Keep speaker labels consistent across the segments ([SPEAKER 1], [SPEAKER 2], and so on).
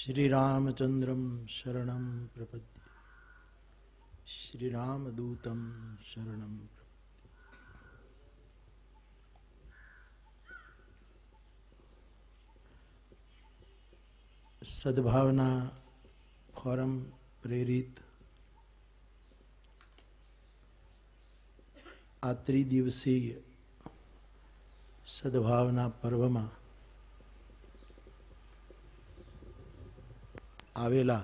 [SPEAKER 1] श्रीरामचंद्रम शरणं प्रपद्ये श्रीरामदूतं शरणं प्रपद्ये। सद्भावना फोरम प्रेरित आ त्रिदिवसीय सद्भावना पर्व में आवेला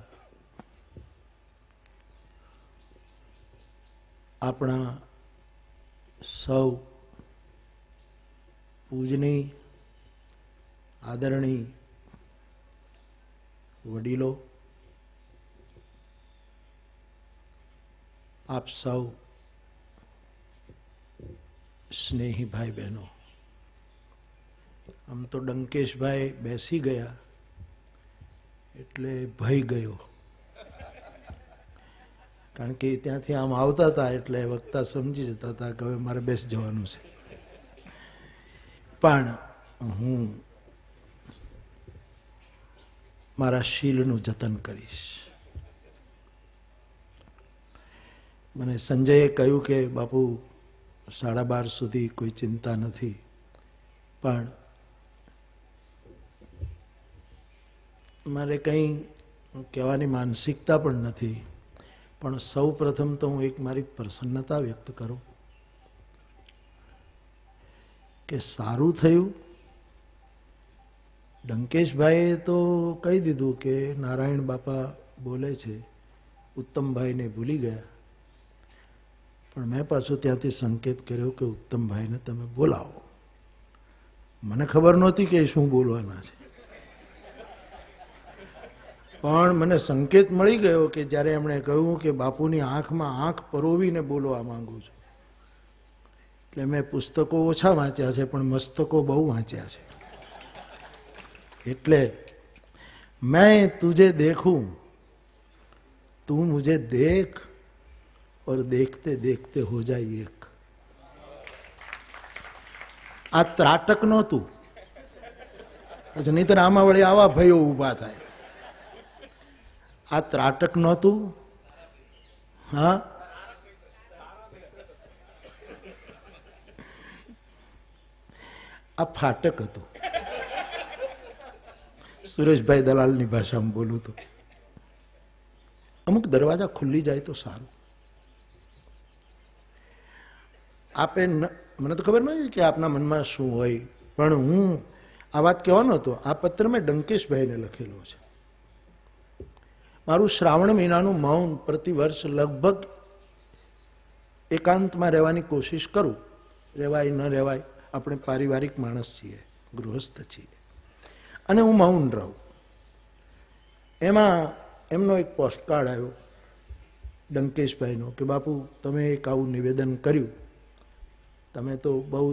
[SPEAKER 1] अपना सौ पूजनीय आदरणीय वडीलों, आप सौ स्नेही भाई बहनों, हम तो डंकेश भाई बेसी गया એટલે ભઈ ગયો, કારણ કે ત્યાંથી આમ આવતા હતા એટલે વક્તા સમજી જતા હતા કે હવે મારે બેસી જવાનું છે, પણ હું મારા શીલનું જતન કરીશ. મને સંજયે કહ્યું કે બાપુ 12:30 સુધી કોઈ ચિંતા નથી, પણ મારે કંઈ કહેવાની માનસિકતા પણ નથી, પણ સૌ પ્રથમ તો હું એક મારી પ્રસન્નતા વ્યક્ત કરું કે સારું થયું. ડંકેશભાઈએ તો કહી દીધું કે નારાયણ બાપા બોલે છે, ઉત્તમભાઈને ભૂલી ગયા, પણ મેં પાછું ત્યાંથી સંકેત કર્યો કે ઉત્તમભાઈને તમે બોલાવો. મને ખબર નહોતી કે શું બોલવાના છે, પણ મને સંકેત મળી ગયો કે જ્યારે એમણે કહ્યું કે બાપુની આંખમાં આંખ પરોવીને બોલવા માંગુ છું, એટલે મેં પુસ્તકો ઓછા વાંચ્યા છે પણ મસ્તકો બહુ વાંચ્યા છે. એટલે મેં તુझे देखूं તું मुझे देख और देखते देखते हो जाए एक. આ ત્રાટક નહોતું, નહીતર આમાં વળી આવા ભયો ઊભા થાય. આ ત્રાટક નહોતું, હા, આ ફાટક હતું. સુરેશભાઈ દલાલની ભાષામાં બોલું તો અમુક દરવાજા ખુલ્લી જાય તો સારું. આપે મને તો ખબર નથી કે આપના મનમાં શું હોય, પણ હું આ વાત કહેવાનો હતો. આ પત્ર મેં ડંકેશભાઈને લખેલો છે. મારું શ્રાવણ મહિનાનું મૌન પ્રતિવર્ષ લગભગ એકાંતમાં રહેવાની કોશિશ કરું. રહેવાય ન રહેવાય, આપણે પારિવારિક માણસ છીએ, ગૃહસ્થ છીએ, અને હું મૌન રહું. એમાં એમનો એક પોસ્ટકાર્ડ આવ્યો ડંકેશભાઈનો કે બાપુ તમે એક આવું નિવેદન કર્યું, તમે તો બહુ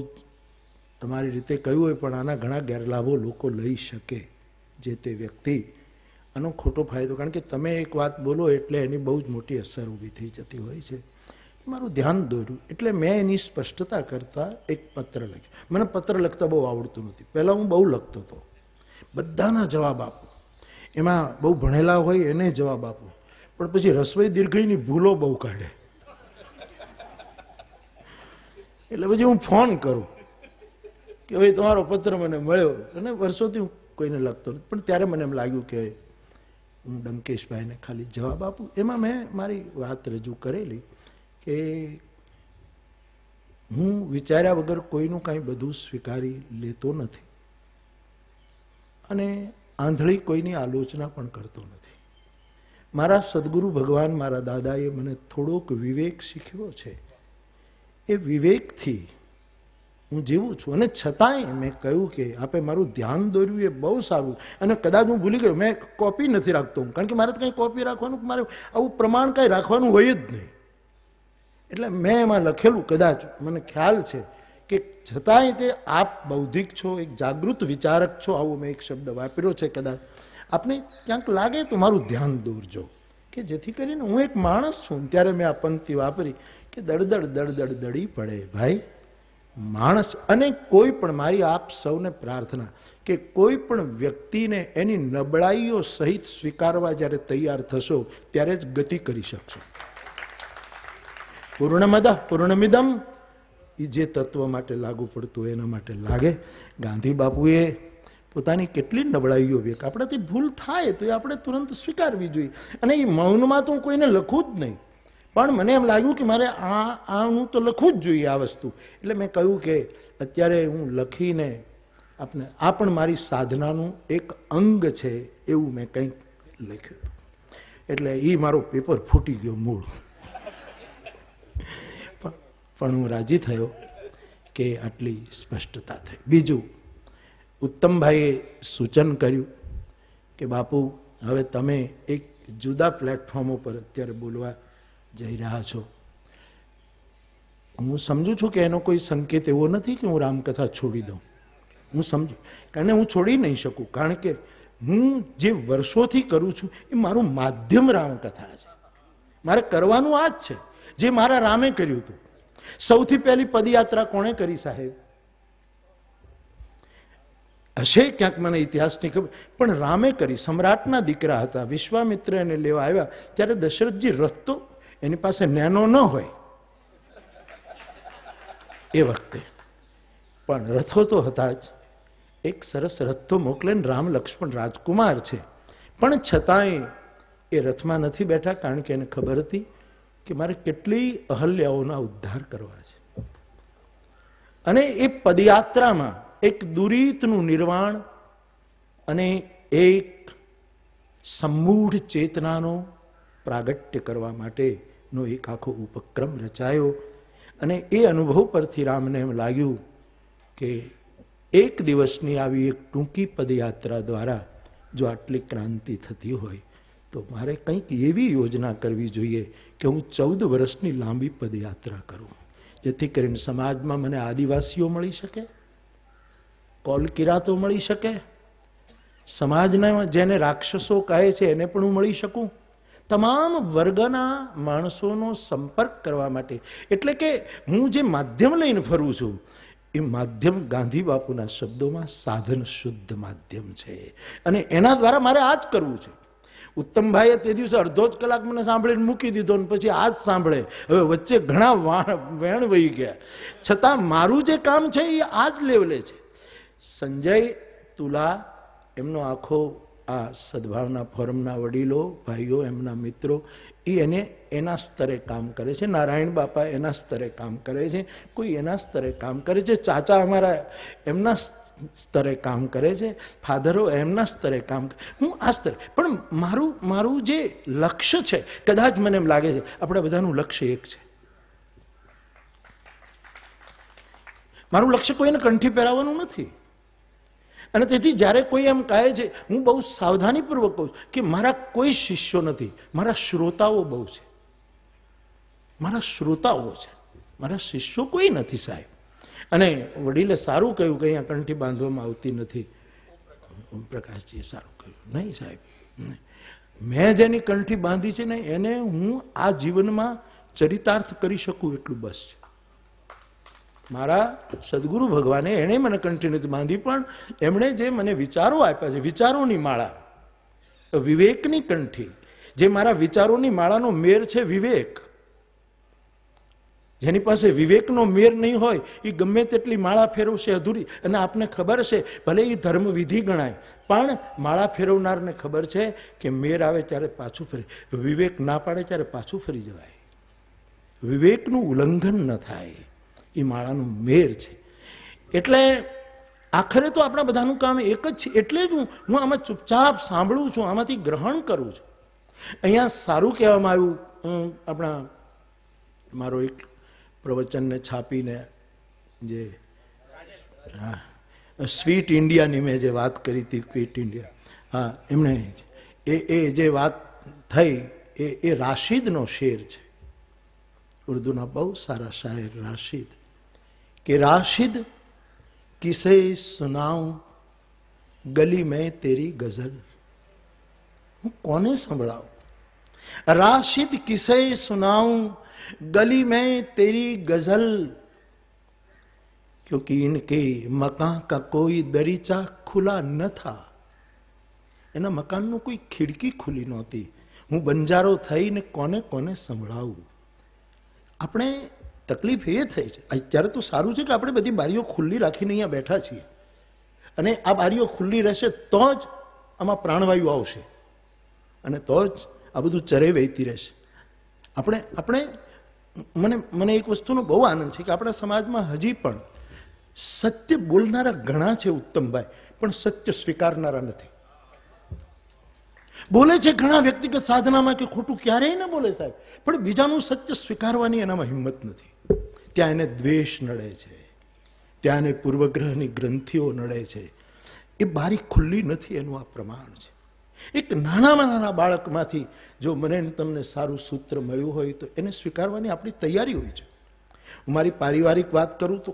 [SPEAKER 1] તમારી રીતે કહ્યું હોય, પણ આના ઘણા ગેરલાભો લોકો લઈ શકે, જે તે વ્યક્તિ આનો ખોટો ફાયદો, કારણ કે તમે એક વાત બોલો એટલે એની બહુ જ મોટી અસર ઊભી થઈ જતી હોય છે. મારું ધ્યાન દોર્યું એટલે મેં એની સ્પષ્ટતા કરતાં એક પત્ર લખ્યો. મને પત્ર લખતા બહુ આવડતું નથી. પહેલાં હું બહુ લખતો હતો, બધાના જવાબ આપું, એમાં બહુ ભણેલા હોય એને જવાબ આપું, પણ પછી રસવઈ દીર્ઘઈની ભૂલો બહુ કાઢે, એટલે પછી હું ફોન કરું કે ભાઈ તમારો પત્ર મને મળ્યો, અને વર્ષોથી હું કોઈને લખતો નથી, પણ ત્યારે મને એમ લાગ્યું કે હું ડંકેશભાઈને ખાલી જવાબ આપું. એમાં મેં મારી વાત રજૂ કરેલી કે હું વિચાર્યા વગર કોઈનું કાંઈ બધું સ્વીકારી લેતો નથી, અને આંધળી કોઈની આલોચના પણ કરતો નથી. મારા સદગુરુ ભગવાન, મારા દાદાએ મને થોડોક વિવેક શીખ્યો છે. એ વિવેકથી હું જીવું છું, અને છતાંય મેં કહ્યું કે આપે મારું ધ્યાન દોર્યું એ બહુ સારું, અને કદાચ હું ભૂલી ગયો, મેં કોપી નથી રાખતો હું, કારણ કે મારે તો કંઈ કોપી રાખવાનું, મારે આવું પ્રમાણ કાંઈ રાખવાનું હોય જ નહીં. એટલે મેં એમાં લખેલું, કદાચ મને ખ્યાલ છે કે છતાંય તે આપ બૌદ્ધિક છો, એક જાગૃત વિચારક છો, આવો મેં એક શબ્દ વાપર્યો છે. કદાચ આપને ક્યાંક લાગે તો મારું ધ્યાન દોરજો, કે જેથી કરીને હું એક માણસ છું. ત્યારે મેં આ પંક્તિ વાપરી કે દળદળ દળદળ દળી પડે ભાઈ, માણસ અને કોઈ પણ, મારી આપ સૌને પ્રાર્થના કે કોઈ પણ વ્યક્તિને એની નબળાઈઓ સહિત સ્વીકારવા જ્યારે તૈયાર થશો ત્યારે જ ગતિ કરી શકશો. પૂર્ણમદ પૂર્ણમિદમ એ જે તત્વ માટે લાગુ પડતું હોય એના માટે લાગે. ગાંધી બાપુએ પોતાની કેટલી નબળાઈઓ વ્યક્ત, આપણાથી ભૂલ થાય તો એ આપણે તુરંત સ્વીકારવી જોઈએ. અને એ મૌનમાં તો હું કોઈને લખું જ નહીં, પણ મને એમ લાગ્યું કે મારે હું તો લખવું જ જોઈએ આ વસ્તુ. એટલે મેં કહ્યું કે અત્યારે હું લખીને આપને, આ પણ મારી સાધનાનું એક અંગ છે એવું મેં કંઈક લખ્યું હતું. એટલે એ મારો પેપર ફૂટી ગયો મૂળ, પણ હું રાજી થયો કે આટલી સ્પષ્ટતા થઈ. બીજું, ઉત્તમભાઈએ સૂચન કર્યું કે બાપુ હવે તમે એક જુદા પ્લેટફોર્મ ઉપર અત્યારે બોલવા જઈ રહ્યા છો. હું સમજુ છું કે એનો કોઈ સંકેત એવો નથી કે હું રામકથા છોડી દઉં. હું સમજુ, કારણ હું છોડી નહીં શકું, કારણ કે હું જે વર્ષોથી કરું છું એ મારું માધ્યમ રામકથા છે. મારે કરવાનું આ જ છે જે મારા રામે કર્યું હતું. સૌથી પહેલી પદયાત્રા કોણે કરી સાહેબ? હશે ક્યાંક, મને ઇતિહાસની ખબર, પણ રામે કરી. સમ્રાટના દીકરા હતા, વિશ્વામિત્ર એને લેવા આવ્યા ત્યારે દશરથજી રથ તો એની પાસે નેનો ન હોય એ વખતે, પણ રથો તો હતા જ. એક સરસ રથ તો મોકલે ને, રામ લક્ષ્મણ રાજકુમાર છે, પણ છતાંય એ રથમાં નથી બેઠા, કારણ કે એને ખબર હતી કે મારે કેટલી અહલ્યાઓના ઉદ્ધાર કરવા છે. અને એ પદયાત્રામાં એક દુરીતનું નિર્વાણ અને એક સમૂઢ ચેતનાનો પ્રાગટ્ય કરવા માટેનો એક આખો ઉપક્રમ રચાયો. અને એ અનુભવ પરથી રામને એમ લાગ્યું કે એક દિવસની આવી એક ટૂંકી પદયાત્રા દ્વારા જો આટલી ક્રાંતિ થતી હોય તો મારે કંઈક એવી યોજના કરવી જોઈએ કે હું 14 વર્ષની લાંબી પદયાત્રા કરું, જેથી કરીને સમાજમાં મને આદિવાસીઓ મળી શકે, કોલકિરાતો મળી શકે, સમાજના જેને રાક્ષસો કહે છે એને પણ હું મળી શકું, તમામ વર્ગના માણસોનો સંપર્ક કરવા માટે. એટલે કે હું જે માધ્યમ લઈને ફરું છું એ માધ્યમ ગાંધી બાપુના શબ્દોમાં સાધન શુદ્ધ માધ્યમ છે, અને એના દ્વારા મારે આ જ કરવું છે. ઉત્તમભાઈએ તે દિવસે અડધો જ કલાક મને સાંભળીને મૂકી દીધો, અને પછી આ જ સાંભળે. હવે વચ્ચે ઘણા વેણ વહી ગયા, છતાં મારું જે કામ છે એ આ જ લેવલે છે. સંજય તુલા, એમનો આખો આ સદભાવના ફોરમના વડીલો ભાઈઓ, એમના મિત્રો, એને એના સ્તરે કામ કરે છે. નારાયણ બાપા એના સ્તરે કામ કરે છે, કોઈ એના સ્તરે કામ કરે છે, ચાચા અમારા એમના સ્તરે કામ કરે છે, ફાધરો એમના સ્તરે કામ કરે. હું આ સ્તરે, પણ મારું જે લક્ષ્ય છે, કદાચ મને એમ લાગે છે આપણા બધાનું લક્ષ્ય એક છે. મારું લક્ષ્ય કોઈને કંઠી પહેરાવવાનું નથી. અને તેથી જ્યારે કોઈ એમ કહે છે, હું બહુ સાવધાનીપૂર્વક કહું કે મારા કોઈ શિષ્યો નથી, મારા શ્રોતાઓ બહુ છે. મારા શ્રોતાઓ છે, મારા શિષ્યો કોઈ નથી સાહેબ. અને વડીલે સારું કહ્યું કે અહીંયા કંઠી બાંધવામાં આવતી નથી. પ્રકાશજીએ સારું કહ્યું, નહીં સાહેબ, મેં જેની કંઠી બાંધી છે ને એને હું આ જીવનમાં ચરિતાર્થ કરી શકું એટલું બસ છે. મારા સદગુરુ ભગવાને એણે મને કંઠી નથી બાંધી, પણ એમણે જે મને વિચારો આપ્યા છે, વિચારોની માળા, વિવેકની કંઠી, જે મારા વિચારોની માળાનો મેર છે વિવેક. જેની પાસે વિવેકનો મેર નહીં હોય એ ગમે તેટલી માળા ફેરવશે અધૂરી. અને આપને ખબર છે, ભલે એ ધર્મવિધિ ગણાય, પણ માળા ફેરવનારને ખબર છે કે મેર આવે ત્યારે પાછું ફરી, વિવેક ના પાડે ત્યારે પાછું ફરી જવાય. વિવેકનું ઉલ્લંઘન ન થાય, એ માળાનું મેર છે. એટલે આખરે તો આપણા બધાનું કામ એક જ છે. એટલે જ હું આમાં ચૂપચાપ સાંભળું છું, આમાંથી ગ્રહણ કરું છું. અહીંયા સારું કહેવામાં આવ્યું, આપણા મારો એક પ્રવચનને છાપીને જે સ્વીટ ઇન્ડિયાની મેં જે વાત કરી હતી, ક્વિટ ઇન્ડિયા, હા, એમણે એ જે વાત થઈ એ રાશિદનો શેર છે, ઉર્દુના બહુ સારા શાયર રાશિદ, કે રાશિદ કિસે સુનાઉં ગલી મેં તેરી ગઝલ. હું કોને સંભળાવું? રાશિદ કિસે સુનાઉં ગલી મેં તેરી ગઝલ, क्योंकि इनके मकान का कोई दरीचा खुला न था. એના મકાનનું કોઈ ખિડકી ખુલ્લી નહોતી. હું બંજારો થઈને કોને કોને સંભળાવું. આપણે તકલીફ એ થઈ છે. અત્યારે તો સારું છે કે આપણે બધી બારીઓ ખુલ્લી રાખીને અહીંયા બેઠા છીએ, અને આ બારીઓ ખુલ્લી રહેશે તો જ આમાં પ્રાણવાયુ આવશે, અને તો જ આ બધું ચરે વહેતી રહેશે. આપણે મને એક વસ્તુનો બહુ આનંદ છે કે આપણા સમાજમાં હજી પણ સત્ય બોલનારા ઘણા છે ઉત્તમભાઈ, પણ સત્ય સ્વીકારનારા નથી. બોલે છે ઘણા વ્યક્તિગત સાધનામાં કે ખોટું ક્યારેય ન બોલે સાહેબ, પણ બીજાનું સત્ય સ્વીકારવાની એનામાં હિંમત નથી. ત્યાં એને દ્વેષ નડે છે, ત્યાં એને પૂર્વગ્રહની ગ્રંથિઓ નડે છે. એ બારી ખુલ્લી નથી, એનું આ પ્રમાણ છે. એક નાનામાં નાના બાળકમાંથી જો મને તમને સારું સૂત્ર મળ્યું હોય તો એને સ્વીકારવાની આપણી તૈયારી હોય છે. હું મારી પારિવારિક વાત કરું તો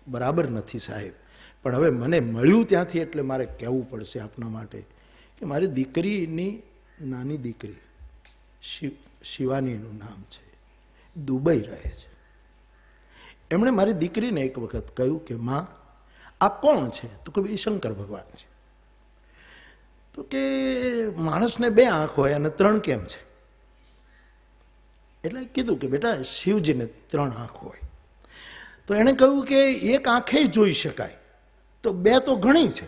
[SPEAKER 1] બરાબર નથી સાહેબ, પણ હવે મને મળ્યું ત્યાંથી એટલે મારે કહેવું પડશે આપના માટે કે મારી દીકરીની નાની દીકરી શિવાની એનું નામ છે, દુબઈ રહે છે. એમણે મારી દીકરીને એક વખત કહ્યું કે માં આ કોણ છે? તો કે ભાઈ શંકર ભગવાન છે. તો કે માણસને 2 આંખ હોય અને 3 કેમ છે? એટલે કીધું કે બેટા શિવજીને 3 આંખ હોય. તો એણે કહ્યું કે 1 આંખે જોઈ શકાય, તો 2 તો ઘણી છે,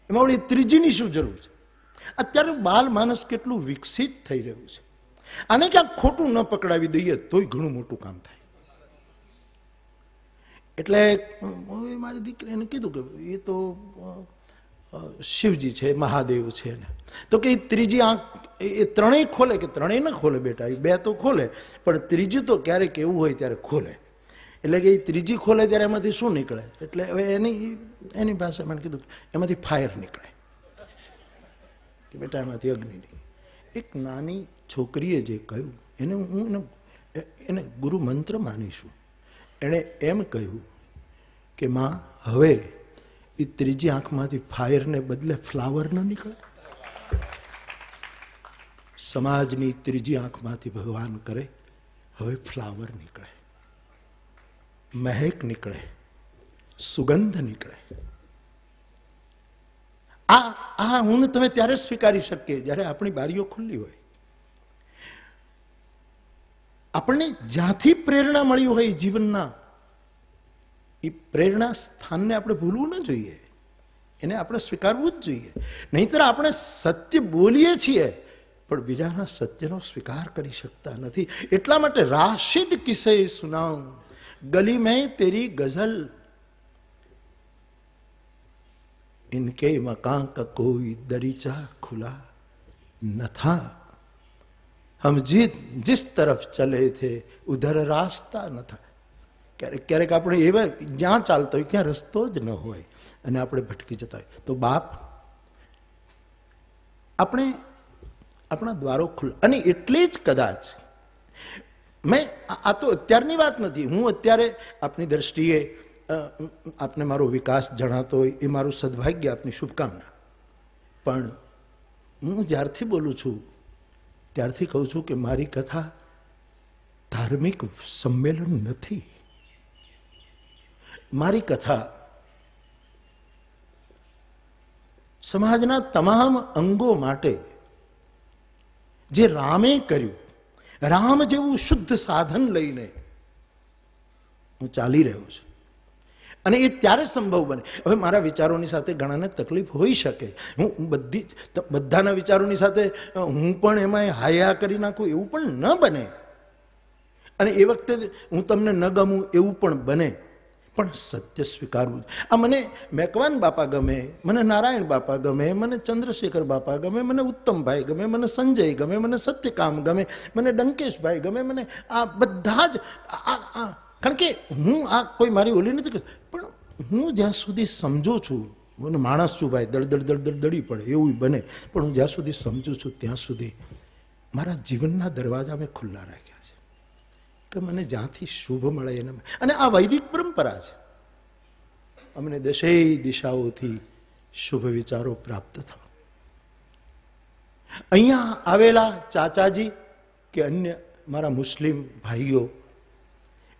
[SPEAKER 1] એમાં વળી ત્રીજીની શું જરૂર છે? અત્યારે બાલ માનસ કેટલું વિકસિત થઈ રહ્યું છે. આને ક્યાંક ખોટું ન પકડાવી દઈએ તોય ઘણું મોટું કામ થાય. એટલે મારી દીકરીને કીધું કે એ તો શિવજી છે, મહાદેવ છે ને. તો કે ત્રીજી આંખ એ 3 ખોલે? કે 3 ન ખોલે બેટા, એ 2 તો ખોલે, પણ ત્રીજી તો ક્યારેક એવું હોય ત્યારે ખોલે. એટલે કે એ ત્રીજી ખોલે ત્યારે એમાંથી શું નીકળે? એટલે હવે એની પાસે મને કીધું એમાંથી ફાયર નીકળે કે બેટા એમાંથી અગ્નિ નીકળે. એક નાની છોકરીએ જે કહ્યું એને ગુરુ મંત્ર માનીશું. એણે એમ કહ્યું કે માં હવે એ ત્રીજી આંખમાંથી ફાયરને બદલે ફ્લાવર ન નીકળે? સમાજની ત્રીજી આંખમાંથી ભગવાન કરે હવે ફ્લાવર નીકળે, મહેક નીકળે, સુગંધ નીકળે. આ હું તમે ત્યારે સ્વીકારી શકીએ જ્યારે આપણી બારીઓ ખુલ્લી હોય. આપણને જ્યાંથી પ્રેરણા મળી હોય જીવનના, એ પ્રેરણા સ્થાનને આપણે ભૂલવું ન જોઈએ, એને આપણે સ્વીકારવું જ જોઈએ. નહીંતર આપણે સત્ય બોલીએ છીએ પણ બીજાના સત્યનો સ્વીકાર કરી શકતા નથી. એટલા માટે રાશિદ કિસ્સે સુનાઉં गली में तेरी गजल, इनके मकान का कोई दरीचा खुला न था, हम जिस तरफ चले थे उधर रास्ता न था. ક્યારેક ક્યારેક આપણે એવા જ્યાં ચાલતા હોય ત્યાં રસ્તો જ ન હોય અને આપણે ભટકી જતા હોય તો બાપ આપણે આપણા દ્વારો ખુલ્લા. અને એટલે જ કદાચ આ તો અત્યારની વાત નથી, હું અત્યારે આપની દ્રષ્ટિએ આપને મારો વિકાસ જણાતો હોય એ મારું સદભાગ્ય, આપની શુભકામના. પણ હું જ્યારથી બોલું છું ત્યારથી કહું છું કે મારી કથા ધાર્મિક સંમેલન નથી. મારી કથા સમાજના તમામ અંગો માટે જે રામે કર્યું, રામ જેવું શુદ્ધ સાધન લઈને હું ચાલી રહ્યો છું. અને એ ત્યારે સંભવ બને. હવે મારા વિચારોની સાથે ઘણાને તકલીફ હોઈ શકે, હું બધાના વિચારોની સાથે હું પણ એમાં હાયા કરી નાખું એવું પણ ન બને, અને એ વખતે હું તમને ન ગમું એવું પણ બને. પણ સત્ય સ્વીકારવું. આ મને મેકવાન બાપા ગમે, મને નારાયણ બાપા ગમે, મને ચંદ્રશેખર બાપા ગમે, મને ઉત્તમભાઈ ગમે, મને સંજય ગમે, મને સત્યકામ ગમે, મને ડંકેશભાઈ ગમે, મને આ બધા જ કારણ કે હું આ કોઈ મારી ઓલી નથી કરતી, પણ હું જ્યાં સુધી સમજું છું, મને માણસ છું ભાઈ, દળી પડે એવું બને, પણ હું જ્યાં સુધી સમજું છું ત્યાં સુધી મારા જીવનના દરવાજા મેં ખુલ્લા રાખ્યા છે કે મને જ્યાંથી શુભ મળે એને. અને આ વૈદિક પરંપરા છે, અમને દશેય દિશાઓથી શુભ વિચારો પ્રાપ્ત થવા. અહીંયા આવેલા ચાચાજી કે અન્ય મારા મુસ્લિમ ભાઈઓ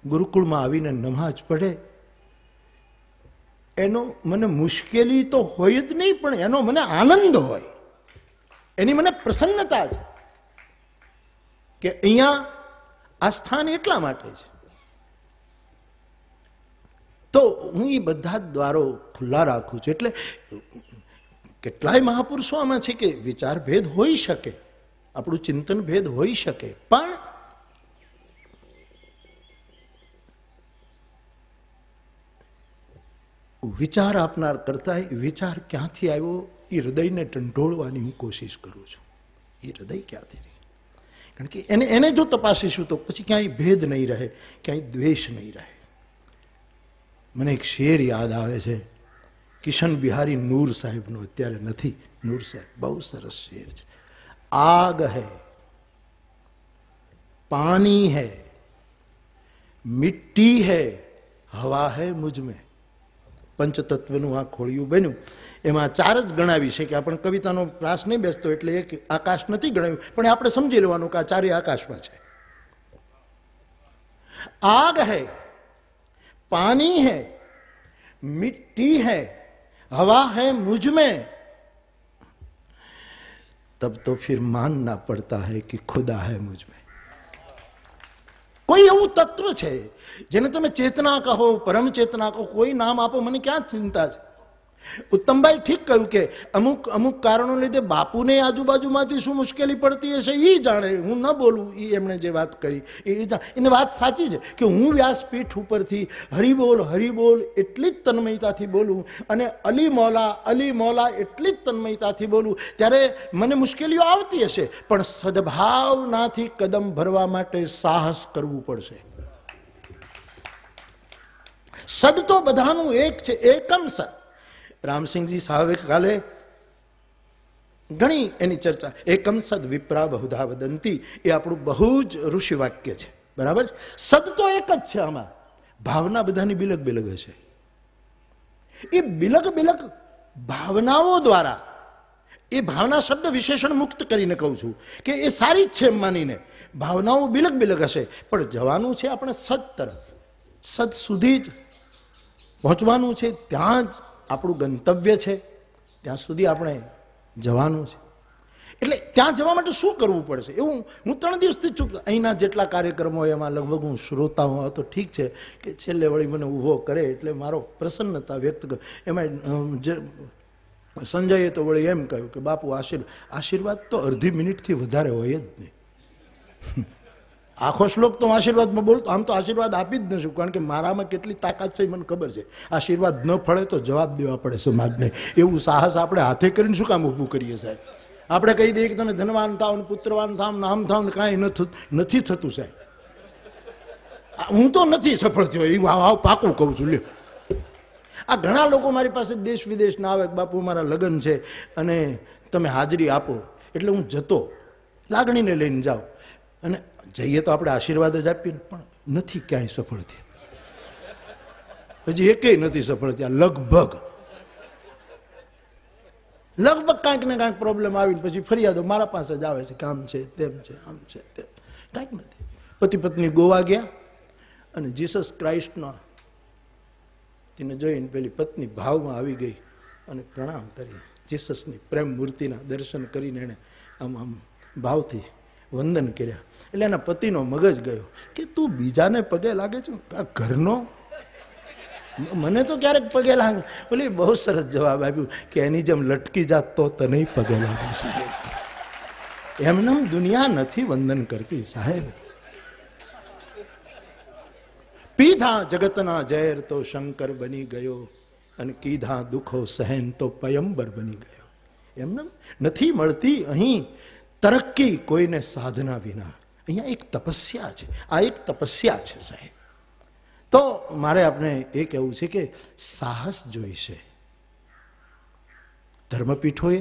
[SPEAKER 1] ગુરુકુળમાં આવીને નમાજ પડે એનો મને મુશ્કેલી તો હોય જ નહીં, પણ એનો મને આનંદ હોય, એની મને પ્રસન્નતા છે કે અહીંયા આ સ્થાન એટલા માટે છે. તો હું એ બધા જ દ્વારો ખુલ્લા રાખું છું. એટલે કેટલાય મહાપુરુષો આમાં છે કે વિચાર ભેદ હોઈ શકે, આપણું ચિંતન ભેદ હોઈ શકે, પણ વિચાર આપનાર કરતા વિચાર ક્યાંથી આવ્યો એ હૃદયને ટંટોળવાની હું કોશિશ કરું છું. એ હૃદય ક્યાંથી રહી? કારણ કે એને જો તપાસીશું તો પછી ક્યાંય ભેદ નહીં રહે, ક્યાંય દ્વેષ નહીં રહે. મને એક શેર યાદ આવે છે, કિશન બિહારી નૂર સાહેબનો, અત્યારે નથી નૂર સાહેબ, બહુ સરસ શેર છે. આગ હૈ, પાણી હૈ, મિટ્ટી હૈ, હવા હૈ મુझ में. પંચતત્વનું આ ખોળિયું બન્યું. એમાં ચાર જ ગણાવી છે કે આપણે કવિતાનો પ્રાસ નહીં બેસતો એટલે એક આકાશ નથી ગણાવ્યું, પણ આપણે સમજી લેવાનું કે આ ચારે આકાશમાં છે. આગ હૈ, पानी है, मिट्टी है, हवा है मुझ में, तब तो फिर मानना पड़ता है कि खुदा है मुझ में. કોઈ એવું તત્વ છે જેને તમે ચેતના કહો, પરમ ચેતના કહો, કોઈ નામ આપો, મને ક્યાં ચિંતા છે. ઉત્તમભાઈ ઠીક કહ્યું કે અમુક અમુક કારણો લીધે બાપુને આજુબાજુમાંથી શું મુશ્કેલી પડતી હશે એ જાણે, હું ન બોલું. એ એમણે જે વાત કરી એને વાત સાચી છે કે હું વ્યાસપીઠ ઉપરથી હરિબોલ હરિબોલ એટલી જ તન્મયતાથી બોલું અને અલી મૌલા એટલી જ તન્મયતાથી બોલું, ત્યારે મને મુશ્કેલીઓ આવતી હશે, પણ સદભાવનાથી કદમ ભરવા માટે સાહસ કરવું પડશે. સદ તો બધાનું એક છે, એકમ સદ. રામસિંહજી સાહેબે કાલે ઘણી એની ચર્ચા, એકમ સદ વિપ્રા બહુધા વદંતી, એ આપણું બહુ જ ઋષિ વાક્ય છે, બરાબર. સદ તો એક જ છે, આમાં ભાવના બધાની બિલક બિલક હશે. એ બિલક બિલક ભાવનાઓ દ્વારા, એ ભાવના શબ્દ વિશેષણ મુક્ત કરીને કહું છું કે એ સારી જ છે એમ માનીને ભાવનાઓ બિલક બિલક હશે, પણ જવાનું છે આપણે સદ તરફ. સદ સુધી જ પહોંચવાનું છે, ત્યાં જ આપણું ગંતવ્ય છે, ત્યાં સુધી આપણે જવાનું છે. એટલે ત્યાં જવા માટે શું કરવું પડશે એવું હું 3 દિવસથી ચૂક. અહીંના જેટલા કાર્યક્રમો હોય એમાં લગભગ હું શ્રોતા હોઉં તો ઠીક છે કે છેલ્લે વળી મને ઊભો કરે એટલે મારો પ્રસન્નતા વ્યક્ત કર. એમાં સંજયે તો વળી એમ કહ્યું કે બાપુ આશીર્વાદ તો અડધી મિનિટથી વધારે હોય જ નહીં. આખો શ્લોક તો આશીર્વાદમાં બોલતો, આમ તો આશીર્વાદ આપી જ નશું, કારણ કે મારામાં કેટલી તાકાત છે મને ખબર છે. આશીર્વાદ ન ફળે તો જવાબ દેવા પડે સમાજને. એવું સાહસ આપણે હાથે કરીને શું કામ ઊભું કરીએ સાહેબ? આપણે કહી દઈએ કે તમે ધનવાન થાવ ને પુત્રવાન થાવ નામ થાવ ને કાંઈ નથી થતું સાહેબ. હું તો નથી સફળ થયો, એ વાવ પાકું કહું છું. લ્યો, આ ઘણા લોકો મારી પાસે દેશ વિદેશના આવે, બાપુ મારા લગ્ન છે અને તમે હાજરી આપો. એટલે હું જતો લાગણીને લઈને જાઉં, અને જઈએ તો આપણે આશીર્વાદ જ આપીએ, પણ નથી ક્યાંય સફળ થયા. હજી એકેય નથી સફળ થયા. લગભગ કાંઈક ને કાંઈક પ્રોબ્લેમ આવીને પછી ફરિયાદો મારા પાસે જ આવે છે કે આમ છે તેમ છે આમ છે તેમ. કાંઈક નથી. પતિ પત્ની ગોવા ગયા અને જીસસ ક્રાઇસ્ટનો તેને જોઈને પેલી પત્ની ભાવમાં આવી ગઈ અને પ્રણામ કરી. જીસસની પ્રેમ મૂર્તિના દર્શન કરીને એણે આમ ભાવથી વંદન કર્યા. એટલે એના પતિનો મગજ ગયો કે તું બીજાને પગે લાગે છે, આ ઘરનો મને તો ક્યારેક પગે લાગે. બોલી બહુ સરસ જવાબ આપ્યું કે એની જેમ લટકી જાત તો તને પગે લાગે સાહેબ. એમને દુનિયા નથી વંદન કરતી સાહેબ. પીધા જગતના ઝેર તો શંકર બની ગયો અને કીધા દુઃખો સહેન તો પયંબર બની ગયો. એમને નથી મળતી અહીં તરક્કી કોઈને સાધના વિના. અહીંયા એક તપસ્યા છે, આ એક તપસ્યા છે સાહેબ. તો મારે આપણે એ કહેવું છે કે સાહસ જોઈશે. ધર્મપીઠોએ,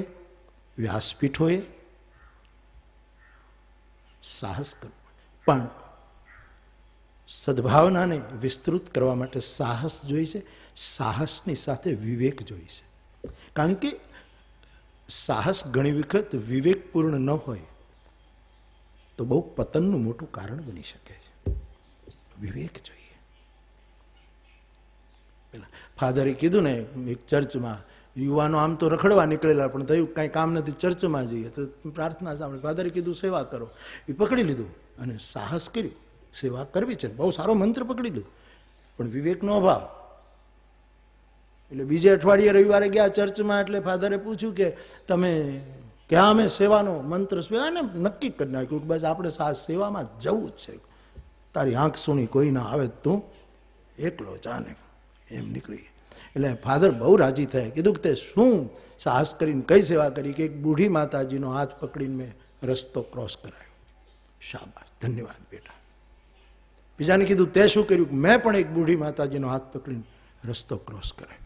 [SPEAKER 1] વ્યાસપીઠોએ સાહસ કરવું, પણ સદભાવનાને વિસ્તૃત કરવા માટે સાહસ જોઈશે. સાહસની સાથે વિવેક જોઈશે, કારણ કે સાહસ ઘણી વખત વિવેકપૂર્ણ ન હોય તો બહુ પતનનું મોટું કારણ બની શકે છે. વિવેક જોઈએ. પેલા ફાધરે કીધું ને એક ચર્ચમાં, યુવાનો આમ તો રખડવા નીકળેલા પણ થયું કાંઈ કામ નથી, ચર્ચમાં જઈએ તો પ્રાર્થના સાંભળે. ફાધરે કીધું સેવા કરો, એ પકડી લીધું અને સાહસ કર્યું. સેવા કરવી છે, બહુ સારો મંત્ર પકડી લીધું, પણ વિવેકનો અભાવ. એટલે બીજે અઠવાડિયે રવિવારે ગયા ચર્ચમાં, એટલે ફાધરે પૂછ્યું કે તમે ક્યાં? અમે સેવાનો મંત્ર ને નક્કી કરી નાખ્યું કે બસ આપણે સેવામાં જવું જ છે. તારી આંખ સુણી કોઈ ના આવે તું એકલો જાને, એમ નીકળી. એટલે ફાધર બહુ રાજી થયા. કીધું કે તે શું સાહસ કરીને કઈ સેવા કરી? કે એક બુઢી માતાજીનો હાથ પકડીને મેં રસ્તો ક્રોસ કરાયો. શાબાશ, ધન્યવાદ બેટા. બીજાને કીધું તે શું કર્યું? મેં પણ એક બુઢી માતાજીનો હાથ પકડીને રસ્તો ક્રોસ કરાયો.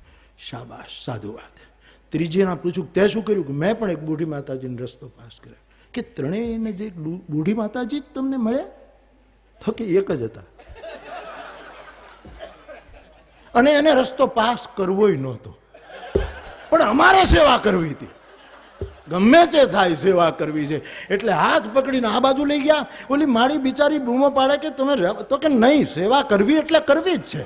[SPEAKER 1] શાબાશ, સાધુવાદ. ત્રીજીના પૂછ્યું તે શું કર્યું? કે મેં પણ એક બુઢી માતાજીનો રસ્તો પાસ કર્યો. કે ત્રણેયને જે બુઢી માતાજી જ તમને મળ્યા? તો કે એક જ હતા, અને એને રસ્તો પાસ કરવો નહોતો, પણ અમારે સેવા કરવી હતી. ગમે તે થાય સેવા કરવી છે. એટલે હાથ પકડીને આ બાજુ લઈ ગયા. ઓલી મારી બિચારી બૂમો પાડે કે તમે, તો કે નહીં, સેવા કરવી એટલે કરવી જ છે.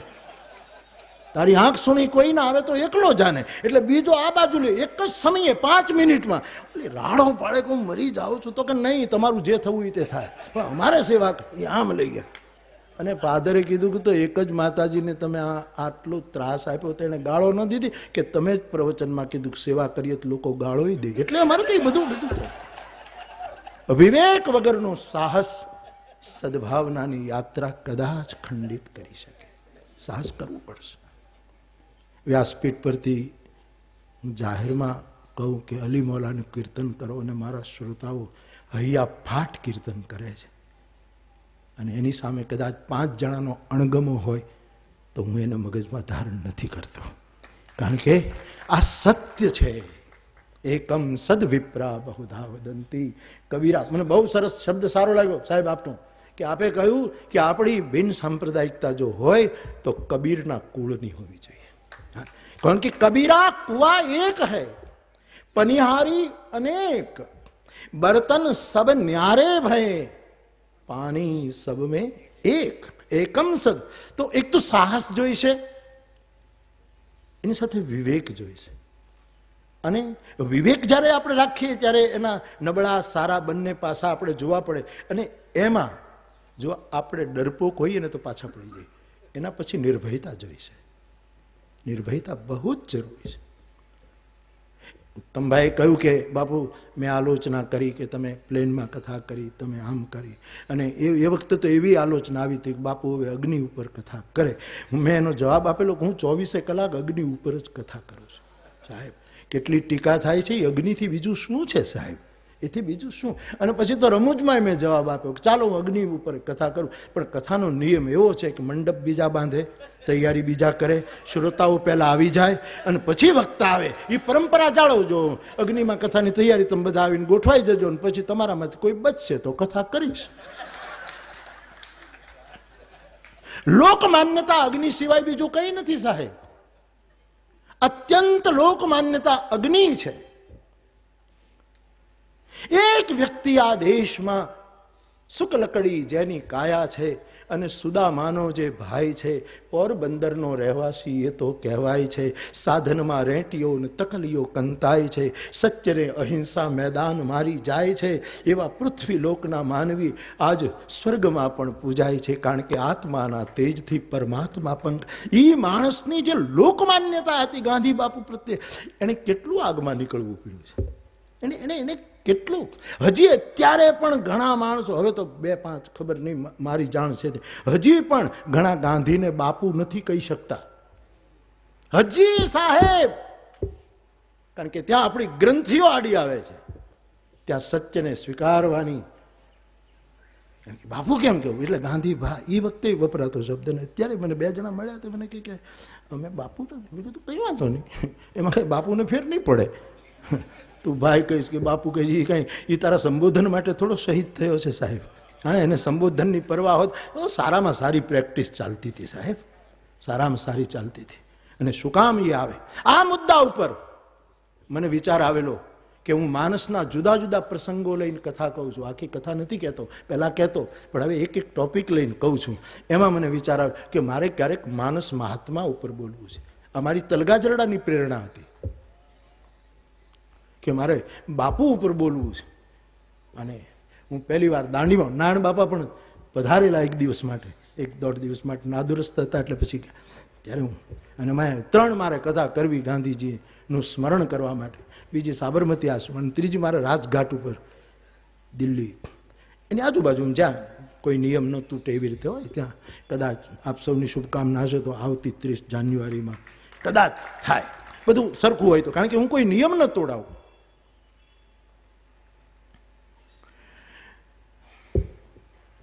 [SPEAKER 1] તારી આંખ સુણી કોઈ ના આવે તો એકલો જાને. એટલે બીજો આ બાજુ લે. એક જ સમયે 5 મિનિટમાં ઓલી રાડો પાડે કે હું મરી જાઉં છું, તો કે નહીં, તમારું જે થવું એ તે થાય, પણ અમારે સેવા એ આમ લઈ ગયા. અને ફાધરે કીધું કે તો એક જ માતાજીને તમે આટલો ત્રાસ આપ્યો, તો એને ગાળો ન દીધી કે તમે જ પ્રવચનમાં કીધું કે સેવા કરીએ તો લોકો ગાળો દે, એટલે અમારે તો બધું છે. વિવેક વગરનું સાહસ સદભાવનાની યાત્રા કદાચ ખંડિત કરી શકે. સાહસ કરવું પડશે. વ્યાસપીઠ પરથી જાહેરમાં કહું કે અલી મૌલાનું કીર્તન કરો, અને મારા શ્રોતાઓ હૈયા ફાટ કીર્તન કરે છે, અને એની સામે કદાચ 5 જણાનો અણગમો હોય તો હું એને મગજમાં ધારણ નથી કરતો, કારણ કે આ સત્ય છે. એકમ સદ વિપ્રા બહુધા વદંતી. કબીરા, મને બહુ સરસ શબ્દ સારો લાગ્યો સાહેબ આપનો, કે આપે કહ્યું કે આપણી બિન સાંપ્રદાયિકતા જો હોય તો કબીરના કુળની હોવી જોઈએ. કારણ કે કબીરા કુઆ એક હૈ, પનિહારી અનેક, બર્તન સબ ન્યારે ભય, પાણી સબ में એક. એકમ સદ. તો એક તો સાહસ જોઈશે, એની સાથે વિવેક જોઈશે. અને વિવેક જ્યારે આપણે રાખીએ ત્યારે એના નબળા સારા બંને પાસા આપણે જોવા પડે. અને એમાં જો આપણે ડરપોક હોઈએ ને તો પાછા પડી જઈએ. એના પછી નિર્ભયતા જોઈશે. નિર્ભયતા બહુ જ જરૂરી છે. ઉત્તમભાઈએ કહ્યું કે બાપુ મેં આલોચના કરી કે તમે પ્લેનમાં કથા કરી, તમે આમ કરી, અને એ વખતે તો એવી આલોચના આવી હતી કે બાપુ હવે અગ્નિ ઉપર કથા કરે. મેં એનો જવાબ આપેલો કે હું 24 કલાક અગ્નિ ઉપર જ કથા કરું છું. સાહેબ, કેટલી ટીકા થાય છે, એ અગ્નિથી બીજું શું છે સાહેબ? એથી બીજું શું? અને પછી તો રમૂજમાં મેં જવાબ આપ્યો કે ચાલો હું અગ્નિ ઉપર કથા કરું, પણ કથાનો નિયમ એવો છે કે મંડપ બીજા બાંધે, તૈયારી બીજા કરે, શ્રોતાઓ પહેલાં આવી જાય અને પછી વક્તા આવે. એ પરંપરા જાળવજો. અગ્નિમાં કથાની તૈયારી તમે બધા આવીને ગોઠવાઈ જજો, અને પછી તમારામાંથી કોઈ બચશે તો કથા કરીશ. લોકમાન્યતા અગ્નિ સિવાય બીજું કંઈ નથી સાહેબ. અત્યંત લોકમાન્યતા અગ્નિ છે. એક વ્યક્તિ આ દેશમાં શુક્લકડી જેની કાયા છે, અને સુદામાનો જે ભાઈ છે, પોરબંદરનો રહેવાસી, એ તો કહેવાય છે સાધનમાં રેંટીઓ ને તકલીઓ કંતાય છે, સત્યને અહિંસા મેદાન મારી જાય છે. એવા પૃથ્વી લોકના માનવી આજ સ્વર્ગમાં પણ પૂજાય છે, કારણ કે આત્માના તેજથી પરમાત્મા પણ. એ માણસની જે લોકમાન્યતા હતી ગાંધી બાપુ પ્રત્યે, એને કેટલું આગમાં નીકળવું પડ્યું છે. એને કેટલું. હજી અત્યારે પણ ઘણા માણસો, હવે તો 2-5 ખબર નહીં, મારી જાણ છે, હજી પણ ઘણા ગાંધીને બાપુ નથી કહી શકતા. હજી સાહેબ, કારણ કે ત્યાં આપણી ગ્રંથિઓ આડી આવે છે. ત્યાં સત્યને સ્વીકારવાની, કારણ કે બાપુ કેમ કેવું, એટલે ગાંધી એ વખતે વપરાતો શબ્દ ને. અત્યારે મને 2 જણા મળ્યા તો મને કહે કે અમે બાપુ નથી. મેં કીધું કંઈ વાંધો નહીં, એમાં કંઈ બાપુને ફેર નહીં પડે. તું ભાઈ કહીશ કે બાપુ કહીશ, એ કંઈ એ તારા સંબોધન માટે થોડો શહીદ થયો છે સાહેબ. હા, એને સંબોધનની પરવા હોત તો સારામાં સારી પ્રેક્ટિસ ચાલતી હતી સાહેબ, સારામાં સારી ચાલતી હતી. અને શું કામ એ આવે? આ મુદ્દા ઉપર મને વિચાર આવેલો કે હું માણસના જુદા જુદા પ્રસંગો લઈને કથા કહું છું. આખી કથા નથી કહેતો, પહેલાં કહેતો, પણ હવે એક ટોપિક લઈને કહું છું. એમાં મને વિચાર આવ્યો કે મારે ક્યારેક માનસ મહાત્મા ઉપર બોલવું છે. અમારી તલગાજરડાની પ્રેરણા હતી કે મારે બાપુ ઉપર બોલવું છે. અને હું પહેલી વાર દાંડીમાં, નારાયણ બાપા પણ પધારેલા એક દિવસ માટે, 1-1.5 દિવસ માટે, નાદુરસ્ત હતા એટલે પછી ત્યારે હું, અને મેં 3 મારે કથા કરવી ગાંધીજીનું સ્મરણ કરવા માટે, બીજી સાબરમતી આશ્રમ, અને ત્રીજી મારે રાજઘાટ ઉપર દિલ્હી, એની આજુબાજુ જ્યાં કોઈ નિયમ ન તૂટે એવી રીતે હોય ત્યાં કદાચ આપ સૌની શુભકામના હશે તો આવતી 30 જાન્યુઆરીમાં કદાચ થાય, બધું સરખું હોય તો, કારણ કે હું કોઈ નિયમ ન તોડાવું.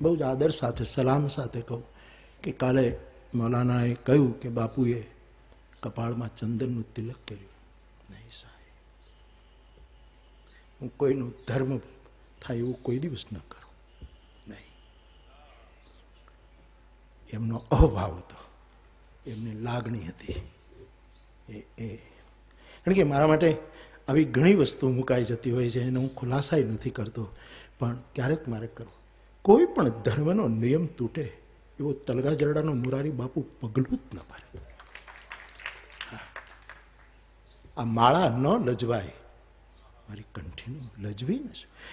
[SPEAKER 1] બહુ જ આદર સાથે, સલામ સાથે કહું કે કાલે મૌલાનાએ કહ્યું કે બાપુએ કપાળમાં ચંદનનું તિલક કર્યું. નહીં સાહેબ, હું કોઈનું ધર્મ થાય એવું કોઈ દિવસ ન કરું, નહીં. એમનો અભાવ હતો, એમની લાગણી હતી એ કારણ કે મારા માટે આવી ઘણી વસ્તુ મુકાઈ જતી હોય છે, એને હું ખુલાસાય નથી કરતો, પણ ક્યારેક મારે કરવું. કોઈ પણ ધર્મનો નિયમ તૂટે એવો તલગાજરડાનો મોરારી બાપુ પગલું જ ન ભરે. આ માળા ન લજવાય, મારી કંઠીનું લજવી ન,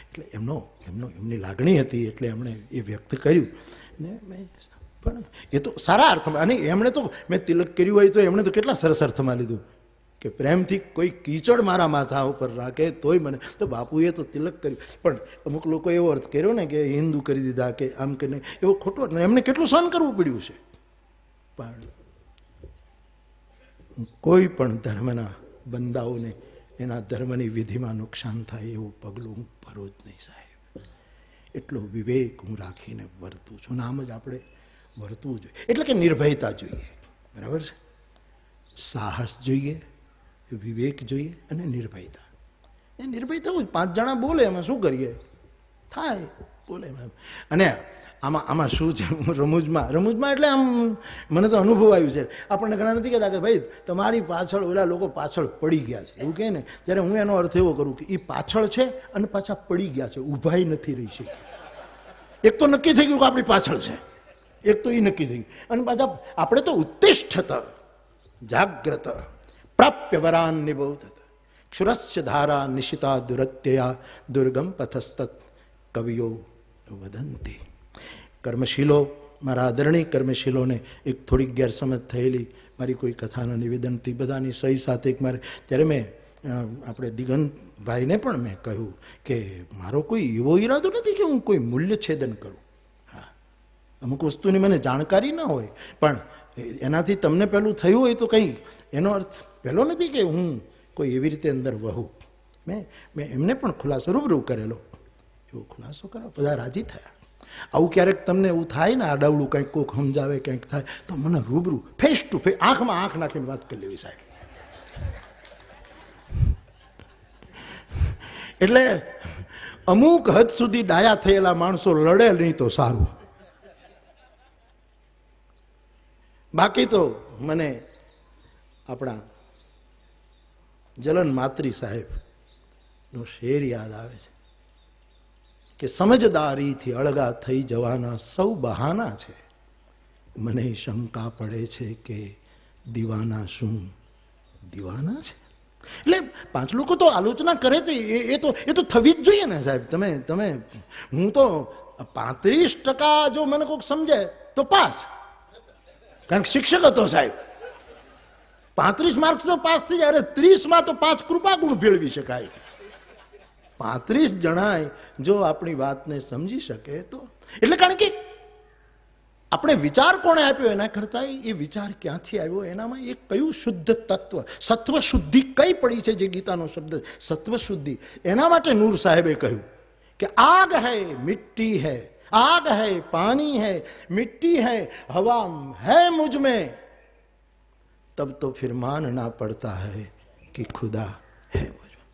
[SPEAKER 1] એટલે એમની લાગણી હતી એટલે એમણે એ વ્યક્ત કર્યું. ને મેં પણ એ તો સારા અર્થમાં, અને એમણે તો મેં તિલક કર્યું હોય તો એમણે તો કેટલા સરસ અર્થમાં લીધું કે પ્રેમથી કોઈ કીચડ મારા માથા ઉપર રાખે તોય મને, તો બાપુએ તો તિલક કર્યું. પણ અમુક લોકો એવો અર્થ કર્યો ને કે હિન્દુ કરી દીધા કે આમ કે નહીં, એવો ખોટો, એમને કેટલું સહન કરવું પડ્યું છે. પણ કોઈ પણ ધર્મના બંદાઓને એના ધર્મની વિધિમાં નુકસાન થાય એવું પગલું હું ભરું જ નહીં સાહેબ. એટલો વિવેક હું રાખીને વર્તું છું. આમ જ આપણે વર્તવું જોઈએ, એટલે કે નિર્ભયતા જોઈએ, બરાબર છે. સાહસ જોઈએ, વિવેક જોઈએ અને નિર્ભયતા. એ નિર્ભયતા હોય, 5 જણા બોલે એમાં શું કરીએ, થાય બોલે. અને આમાં શું છે, હું રમૂજમાં એટલે આમ મને તો અનુભવ આવ્યું છે. આપણને ઘણા નથી કહેતા કે ભાઈ તમારી પાછળ ઓલા લોકો પાછળ પડી ગયા છે, એવું કહે ને, ત્યારે હું એનો અર્થ એવો કરું કે એ પાછળ છે અને પાછા પડી ગયા છે, ઊભાઈ નથી રહી છે. એક તો નક્કી થઈ ગયું કે આપણી પાછળ છે, એક તો એ નક્કી થઈ ગયું, અને પાછા આપણે તો ઉત્તિષ્ઠત જાગ્રત પ્રાપ્ય વરાન નિબોધ ક્ષુરસ્ય ધારા નિશિતા દુરત્યયા દુર્ગમ પથસ્તત કવિઓ વદંતી. કર્મશીલો, મારા આદરણીય કર્મશીલોને એક થોડીક ગેરસમજ થયેલી મારી કોઈ કથાના નિવેદનથી, બધાની સહી સાથે એક મારે, ત્યારે મેં આપણે દિગંતભાઈને પણ મેં કહ્યું કે મારો કોઈ એવો ઈરાદો નથી કે હું કોઈ મૂલ્ય છેદન કરું. હા, અમુક વસ્તુની મને જાણકારી ન હોય, પણ એનાથી તમને પેલું થયું હોય તો કંઈ એનો અર્થ પહેલો નથી કે હું કોઈ એવી રીતે અંદર વહું. મેં એમને પણ ખુલાસો રૂબરૂ કરેલો, એવો ખુલાસો કરો, બધા રાજી થયા. આવું ક્યારેક તમને એવું થાય ને, આડાવડું કંઈક કોઈક સમજાવે કંઈક થાય તો મને રૂબરૂ ફેસ ટુ ફેસ, આંખમાં આંખ નાખીને વાત કરી લેવી સાહેબ. એટલે અમુક હદ સુધી ડાયા થયેલા માણસો લડે નહીં તો સારું. બાકી તો મને આપણા જલન માત્રી સાહેબ નો શેર યાદ આવે છે કે સમજદારીથી અળગા થઈ જવાના સૌ બહાના છે, મને શંકા પડે છે કે દીવાના શું દીવાના છે. એટલે 5 લોકો તો આલોચના કરે તો એ તો થવી જ જોઈએ ને સાહેબ. તમે હું તો 35% જો મને કોઈક સમજે તો પાસ, કારણ કે શિક્ષક હતો સાહેબ. 35 માર્ક્સ તો પાસ થઈ જાય, 30માં તો 5 કૃપા ગુણ ભેળવી શકાય. 35 જણા જો આપણી વાતને સમજી શકે તો, એટલે કારણ કે આપણે વિચાર કોણે આપ્યો એના કરતા એ વિચાર ક્યાંથી આવ્યો, એનામાં એ કયું શુદ્ધ તત્વ, સત્વ શુદ્ધિ કઈ પડી છે, જે ગીતાનો શબ્દ સત્વ શુદ્ધિ, એના માટે નૂર સાહેબે કહ્યું કે આગ હૈ મિટ્ટી હૈ, आग है पानी है मिट्टी है हवा है मुझ में, तब तो फिर मानना पड़ता है कि खुदा है मुझ में.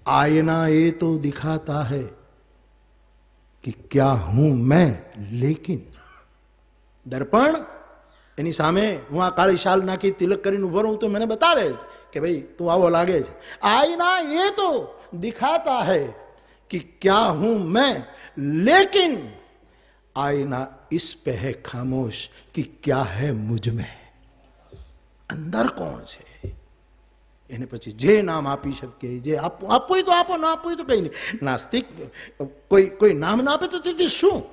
[SPEAKER 1] आईना ये तो दिखाता है कि क्या हूं मैं, लेकिन દર્પણ એની સામે હું આ કાળી શાલ નાખી તિલક કરીને ઉભો રહું તો મને બતાવે જ કે ભાઈ તું આવો લાગે છે. આઈના ये तो दिखाता है कि क्या हूं मैं, लेकिन आईना इस पे है खामोश कि क्या है मुझ में. અંદર કોણ છે એને પછી જે નામ આપી શકીએ, જે આપવું હોય તો આપો, ના આપવું હોય તો કંઈ નહીં. નાસ્તિક કોઈ નામ ના આપે તો તેથી શું?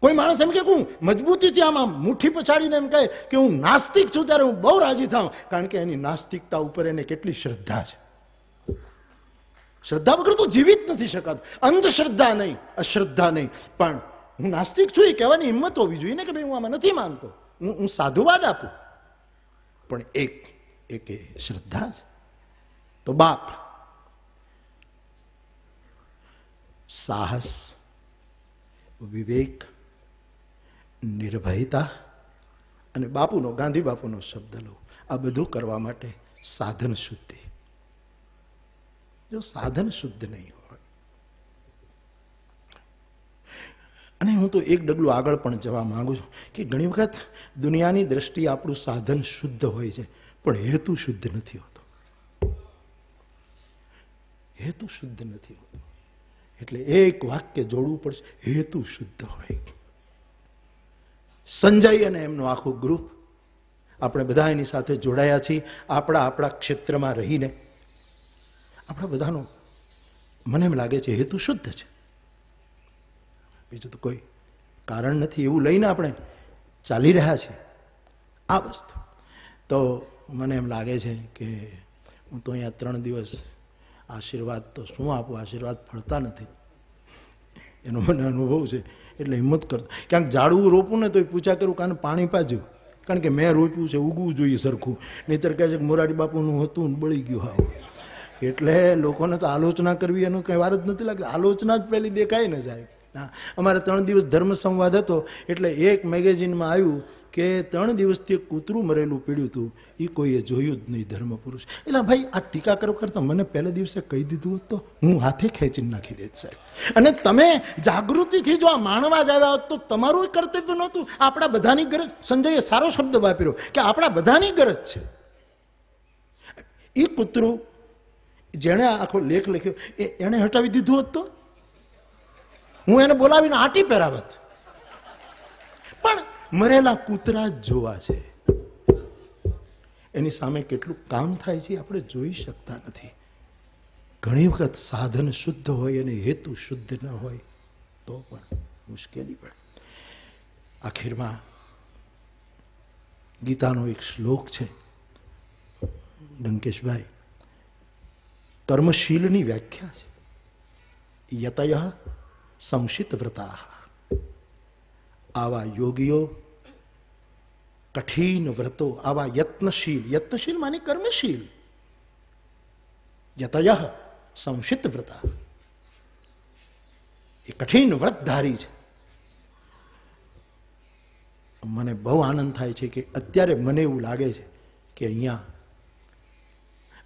[SPEAKER 1] કોઈ માણસ એમ કે હું મજબૂતીથી આમાં મુઠ્ઠી પછાડીને એમ કહે કે હું નાસ્તિક છું, ત્યારે હું બહુ રાજી થાઉં, કારણ કે એની નાસ્તિકતા ઉપર એને કેટલી શ્રદ્ધા છે. શ્રદ્ધા વગર તો જીવી જ નથી શકાતું. અંધશ્રદ્ધા નહીં, અશ્રદ્ધા નહીં, પણ હું નાસ્તિક છું એ કહેવાની હિંમત હોવી જોઈએ ને કે ભાઈ હું આમાં નથી માનતો, હું સાધુવાદ આપું. પણ એક શ્રદ્ધા છે. તો બાપ સાહસ, વિવેક, નિર્ભયતા અને બાપુનો, ગાંધી બાપુનો શબ્દ લો, આ બધું કરવા માટે સાધન શુદ્ધિ. જો સાધન શુદ્ધ નહીં હોય, અને હું તો એક ડગલું આગળ પણ જવા માંગુ છું કે ઘણી વખત દુનિયાની દ્રષ્ટિએ આપણું સાધન શુદ્ધ હોય છે, પણ હેતુ શુદ્ધ નથી હોતો. હેતુ શુદ્ધ નથી હોતો. એટલે એક વાક્ય જોડવું પડશે, હેતુ શુદ્ધ હોય. સંજય અને એમનું આખું ગ્રુપ, આપણે બધા એની સાથે જોડાયા છીએ. આપણા ક્ષેત્રમાં રહીને આપણા બધાનો મને એમ લાગે છે હેતુ શુદ્ધ છે. બીજું તો કોઈ કારણ નથી. એવું લઈને આપણે ચાલી રહ્યા છીએ આ વસ્તુ. તો મને એમ લાગે છે કે હું તો અહીંયા 3 દિવસ આશીર્વાદ તો શું આપું, આશીર્વાદ ફળતા નથી એનો મને અનુભવ છે. એટલે હિંમત કરતો, ક્યાંક ઝાડવું રોપું ને તો પૂછા કરું કાને પાણી પાજ્યું, કારણ કે મેં રોપ્યું છે, ઉગવું જોઈએ સરખું. નહીંતર કહે છે કે મોરારી બાપુનું હતું ને બળી ગયું હાવ. એટલે લોકોને તો આલોચના કરવી એનો કંઈ વાર જ નથી લાગતી. આલોચના જ પહેલી દેખાય ને સાહેબ. અમારે 3 દિવસ ધર્મ સંવાદ હતો, એટલે એક મેગેઝિનમાં આવ્યું કે 3 દિવસથી એક કૂતરું મરેલું પીડ્યું હતું, એ કોઈએ જોયું જ નહીં ધર્મ પુરુષ. એટલે ભાઈ આ ટીકા કરો કરતા મને પહેલા દિવસે કહી દીધું હોત તો હું હાથે ખેંચીને નાખી દેત સાહેબ. અને તમે જાગૃતિથી જો આ માણવા જ આવ્યા હોત તો તમારું કર્તવ્ય નહોતું. આપણા બધાની ગરજ, સંજયે સારો શબ્દ વાપર્યો કે આપણા બધાની ગરજ છે. એ કૂતરું જેણે આખો લેખ લખ્યો એણે હટાવી દીધું હોત તો હું એને બોલાવીને આટી પહેરાવત. પણ મરેલા કૂતરા જ જોવા છે, એની સામે કેટલું કામ થાય છે આપણે જોઈ શકતા નથી. ઘણી વખત સાધન શુદ્ધ હોય અને હેતુ શુદ્ધ ન હોય તો પણ મુશ્કેલી પડે. આખીરમાં ગીતાનો એક શ્લોક છે, ડંકેશભાઈ, કર્મશીલની વ્યાખ્યા છે, યતયઃ સંશિત વ્રતા. આવા યોગીઓ કઠિન વ્રતો, આવા યત્નશીલ માને કર્મશીલ, યતયઃ સંશિત વ્રતા, એ કઠિન વ્રતધારી છે. મને બહુ આનંદ થાય છે કે અત્યારે મને એવું લાગે છે કે અહીંયા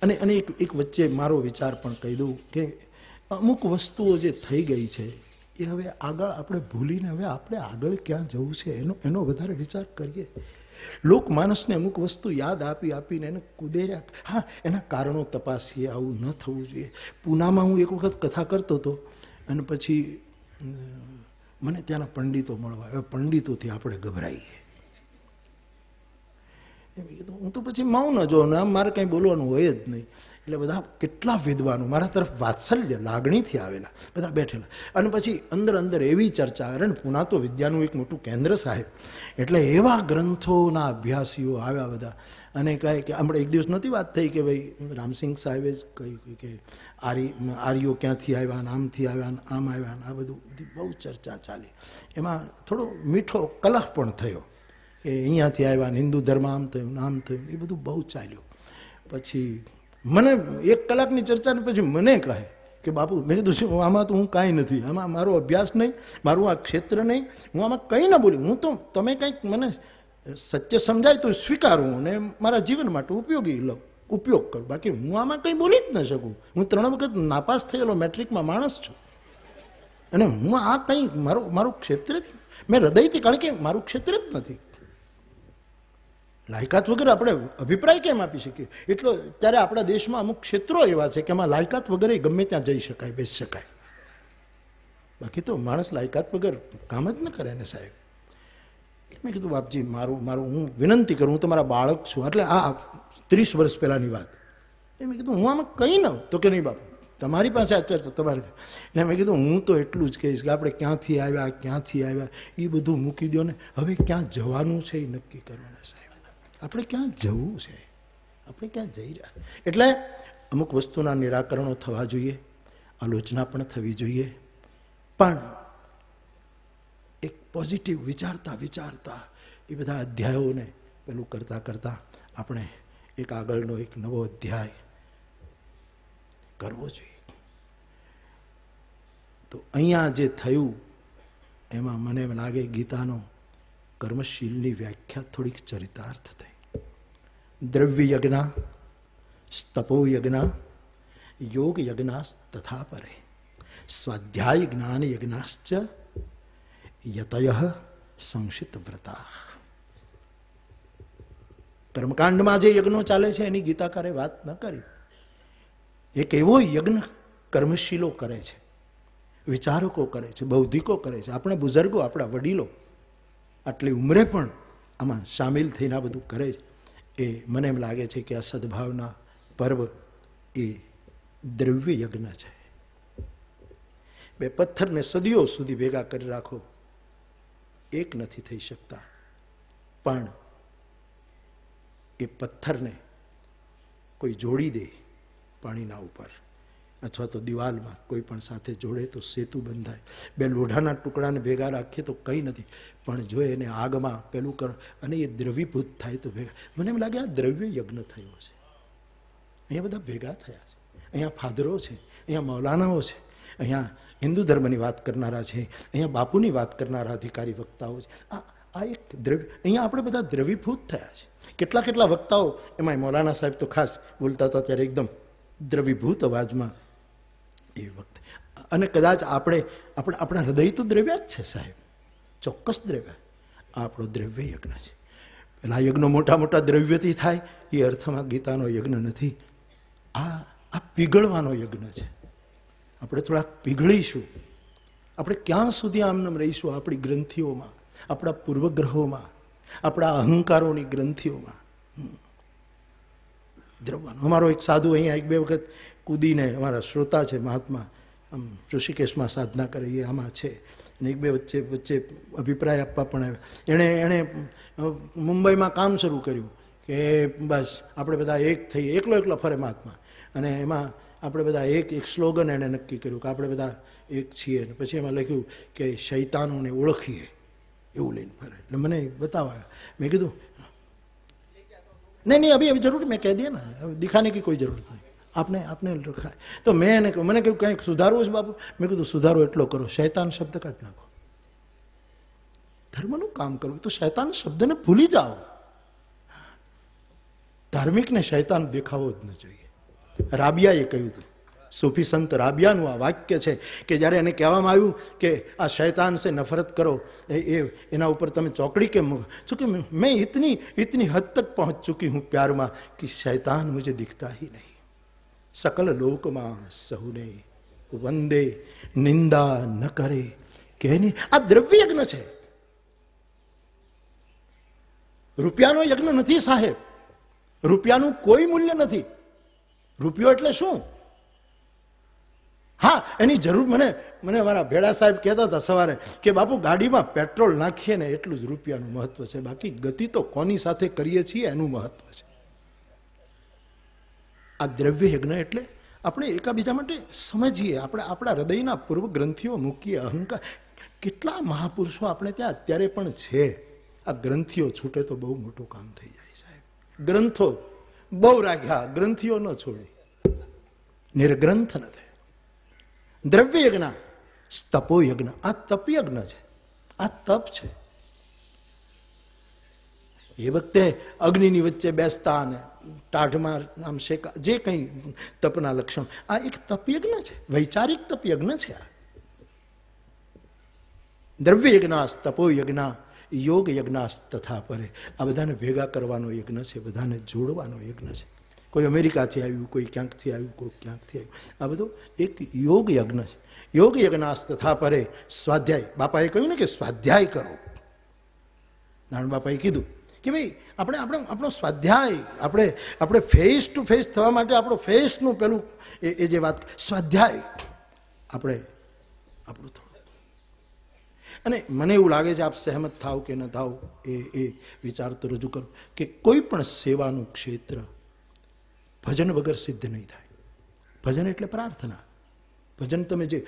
[SPEAKER 1] અને એક વચ્ચે મારો વિચાર પણ કહી દઉં કે અમુક વસ્તુઓ જે થઈ ગઈ છે એ હવે આગળ આપણે ભૂલીને હવે આપણે આગળ ક્યાં જવું છે એનો વધારે વિચાર કરીએ. લોકમાનસને અમુક વસ્તુ યાદ આપીને એને કુદેર્યા. હા, એના કારણો તપાસીએ, આવું ન થવું જોઈએ. પૂનામાં હું એક વખત કથા કરતો હતો અને પછી મને ત્યાંના પંડિતો મળવા. હવે પંડિતોથી આપણે ગભરાઈએ. એમ કીધું હું તો પછી મૌન જો ને આમ મારે કંઈ બોલવાનું હોય જ નહીં. એટલે બધા કેટલા વિદ્વાનો મારા તરફ વાત્સલ્ય લાગણીથી આવેલા બધા બેઠેલા. અને પછી અંદર એવી ચર્ચા કરે ને, પૂના તો વિદ્યાનું એક મોટું કેન્દ્ર સાહેબ, એટલે એવા ગ્રંથોના અભ્યાસીઓ આવ્યા બધા. અને કહે કે આપણે એક દિવસ નહોતી વાત થઈ કે ભાઈ રામસિંહ સાહેબે જ કહ્યું કે આર્યો ક્યાંથી આવ્યા ને આમથી આવ્યા ને આમ આવ્યા ને આ બધી બહુ ચર્ચા ચાલી. એમાં થોડો મીઠો કલહ પણ થયો કે અહીંયાથી આવ્યા ને હિન્દુ ધર્મ આમ થયું આમ થયું, એ બધું બહુ ચાલ્યું. પછી મને 1 કલાકની ચર્ચાને પછી મને કહે કે બાપુ, મેં કીધું શું આમાં તો હું કાંઈ નથી, આમાં મારો અભ્યાસ નહીં, મારું આ ક્ષેત્ર નહીં, હું આમાં કંઈ ના બોલ્યું. હું તો તમે કંઈક મને સત્ય સમજાય તો સ્વીકારું અને મારા જીવન માટે ઉપયોગ કરું, બાકી હું આમાં કંઈ બોલી જ ન શકું. હું 3 વખત નાપાસ થયેલો મેટ્રિકમાં માણસ છું અને હું આ કંઈ મારું ક્ષેત્ર જ મેં હૃદયથી, કારણ કે મારું ક્ષેત્ર જ નથી. લાયકાત વગર આપણે અભિપ્રાય કેમ આપી શકીએ? એટલો ત્યારે આપણા દેશમાં અમુક ક્ષેત્રો એવા છે કે એમાં લાયકાત વગર ગમે ત્યાં જઈ શકાય, બેસી શકાય. બાકી તો માણસ લાયકાત વગર કામ જ ન કરે ને સાહેબ. મેં કીધું બાપજી મારું હું વિનંતી કરું, હું તમારા બાળક છું, એટલે આ 30 વર્ષ પહેલાંની વાત. મેં કીધું હું આમાં કંઈ ન, તો કે નહીં બાપુ તમારી પાસે આ ચર્ચા તમારે. એટલે મેં કીધું હું તો એટલું જ કહીશ કે આપણે ક્યાંથી આવ્યા એ બધું મૂકી દો ને, હવે ક્યાં જવાનું છે એ નક્કી કરવાના સાહેબ. આપણે ક્યાં જવું છે, આપણે ક્યાં જઈ રહ્યા. એટલે અમુક વસ્તુના નિરાકરણો થવા જોઈએ, આલોચના પણ થવી જોઈએ, પણ એક પોઝિટિવ વિચારતા એ બધા અધ્યાયોને પેલું કરતાં આપણે એક આગળનો એક નવો અધ્યાય કરવો જોઈએ. તો અહીંયા જે થયું એમાં મને એમ લાગે ગીતાનો કર્મશીલની વ્યાખ્યા થોડીક ચરિતાર્થ થઈ. દ્રવ્ય યજ્ઞ, તપો યજ્ઞ, યોગ યજ્ઞ તથા પરે સ્વાધ્યાય જ્ઞાન યજ્ઞાશ્ચ યતયઃ સંશિત વ્રતા. કર્મકાંડમાં જે યજ્ઞો ચાલે છે એની ગીતાકારે વાત ન કરી. એક એવો યજ્ઞ કર્મશીલો કરે છે, વિચારકો કરે છે, બૌદ્ધિકો કરે છે, આપણા બુઝુર્ગો, આપણા વડીલો આટલી ઉંમરે પણ આમાં સામેલ થઈને આ બધું કરે છે. એ મને એમ લાગે છે કે આ સદભાવના પર્વ એ દ્રવ્ય યજ્ઞ છે. બે પથ્થરને સદીઓ સુધી ભેગા કરી રાખો, એક નથી થઈ શકતા, પણ એ પથ્થરને કોઈ જોડી દે પાણીના ઉપર અથવા તો દિવાલમાં કોઈ પણ સાથે જોડે તો સેતુ બંધાય. બે લોઢાના ટુકડાને ભેગા રાખીએ તો કંઈ નથી, પણ જો એને આગમાં પેલું કરો અને એ દ્રવીભૂત થાય તો ભેગા. મને એમ લાગે આ દ્રવ્ય યજ્ઞ થયો છે. અહીંયા બધા ભેગા થયા છે. અહીંયા ફાધરો છે, અહીંયા મૌલાનાઓ છે, અહીંયા હિન્દુ ધર્મની વાત કરનારા છે, અહીંયા બાપુની વાત કરનારા અધિકારી વક્તાઓ છે. આ એક દ્રવ્ય, અહીંયા આપણે બધા દ્રવીભૂત થયા છે. કેટલા વક્તાઓ, એમાં મૌલાના સાહેબ તો ખાસ બોલતા હતા ત્યારે એકદમ દ્રવીભૂત અવાજમાં એ વખતે. અને કદાચ આપણા હૃદય તો દ્રવ્ય જ છે સાહેબ, ચોક્કસ દ્રવ્ય. આ આપણો દ્રવ્ય યજ્ઞ છે. પેલા યજ્ઞો મોટા દ્રવ્યથી થાય એ અર્થમાં ગીતાનો યજ્ઞ નથી. આ પીગળવાનો યજ્ઞ છે. આપણે થોડાક પીગળીશું. આપણે ક્યાં સુધી આમનામ રહીશું? આપણી ગ્રંથિઓમાં, આપણા પૂર્વગ્રહોમાં, આપણા અહંકારોની ગ્રંથિઓમાં દ્રવવાનો. અમારો એક સાધુ અહીંયા 1-2 વખત કૂદીને, અમારા શ્રોતા છે મહાત્મા, આમ ઋષિકેશમાં સાધના કરે એ આમાં છે, અને 1-2 વચ્ચે અભિપ્રાય આપવા પણ આવ્યા. એણે મુંબઈમાં કામ શરૂ કર્યું કે બસ આપણે બધા એક થઈ, એકલો ફરે મહાત્મા, અને એમાં આપણે બધા એક સ્લોગન એણે નક્કી કર્યું કે આપણે બધા એક છીએ. અને પછી એમાં લખ્યું કે શૈતાનોને ઓળખીએ, એવું લઈને ફરે. એટલે મને બતાવ્યા. મેં કીધું नहीं अभी जरूर मैं कह दिया ना, दिखाने की कोई जरूरत नहीं, आपने रखा है. तो मैंने કહ્યું કંઈક સુધારવું છે બાપુ. મેં કીધું સુધારો એટલો કરો, શૈતાન શબ્દ કાઢી નાખો. ધર્મનું કામ કરવું તો શૈતાન શબ્દને ભૂલી જાઓ. ધાર્મિકને શૈતાન દેખાવો જ ન જોઈએ. રાબિયાએ કહ્યું હતું, સૂફી સંત રાબિયાનું આ વાક્ય છે કે જ્યારે એને કહેવામાં આવ્યું કે આ શૈતાન સે નફરત કરો, એના ઉપર તમે ચોકડી કેમ મૂકો? ચૂંकि मैं इतनी हद तक पहुंच चुकी हूं प्यार में कि शैतान मुझे दिखता ही नहीं. सकल लोक में सहुने वंदे निंदा न करे કે આ દ્રવ્ય યજ્ઞ છે, રૂપિયાનો યજ્ઞ નથી સાહેબ. રૂપિયાનું કોઈ મૂલ્ય નથી. રૂપિયો એટલે શું? હા, એની જરૂર મને મારા ભેડા સાહેબ કહેતા હતા સવારે કે બાપુ ગાડીમાં પેટ્રોલ નાખીએ ને એટલું જ રૂપિયાનું મહત્વ છે, બાકી ગતિ તો કોની સાથે કરીએ છીએ એનું મહત્વ છે. આ દ્રવ્ય યજ્ઞ એટલે આપણે એકાબીજા માટે સમજીએ, આપણે આપણા હૃદયના પૂર્વ ગ્રંથિઓ મૂકીએ. અહંકાર, કેટલા મહાપુરુષો આપણે ત્યાં અત્યારે પણ છે. આ ગ્રંથિઓ છૂટે તો બહુ મોટું કામ થઈ જાય સાહેબ. ગ્રંથો બહુ રાખ્યા, ગ્રંથિઓ ન છોડી, નિર્ગ્રંથ ન થાય. દ્રવ્ય યજ્ઞ, તપો યજ્ઞ, આ તપ યજ્ઞ છે, આ તપ છે. એ વખતે અગ્નિની વચ્ચે બેસતા અને ટાઢમાં આમ શેકા, જે કંઈ તપના લક્ષણ, આ એક તપ યજ્ઞ છે, વૈચારિક તપ યજ્ઞ છે. આ દ્રવ્ય યજ્ઞ, તપો યજ્ઞ, યોગ યજ્ઞ તથા પરે, આ બધાને ભેગા કરવાનો યજ્ઞ છે, બધાને જોડવાનો યજ્ઞ છે. કોઈ અમેરિકાથી આવ્યું, કોઈ ક્યાંકથી આવ્યું, કોઈ ક્યાંકથી આવ્યું. આ બધું એક યોગ યજ્ઞ છે. યોગ યજ્ઞ તથા પરે સ્વાધ્યાય. બાપાએ કહ્યું ને કે સ્વાધ્યાય કરો. નારાયણ બાપાએ કીધું કે ભાઈ આપણો સ્વાધ્યાય આપણે ફેસ ટુ ફેસ થવા માટે આપણો ફેસનું પેલું એ જે વાત સ્વાધ્યાય આપણું થોડું. અને મને એવું લાગે છે, આપ સહેમત થાવ કે ન થાવ એ વિચાર તો રજૂ કરો કે કોઈ પણ સેવાનું ક્ષેત્ર ભજન વગર સિદ્ધ નહીં થાય. ભજન એટલે પ્રાર્થના. ભજન તમે જે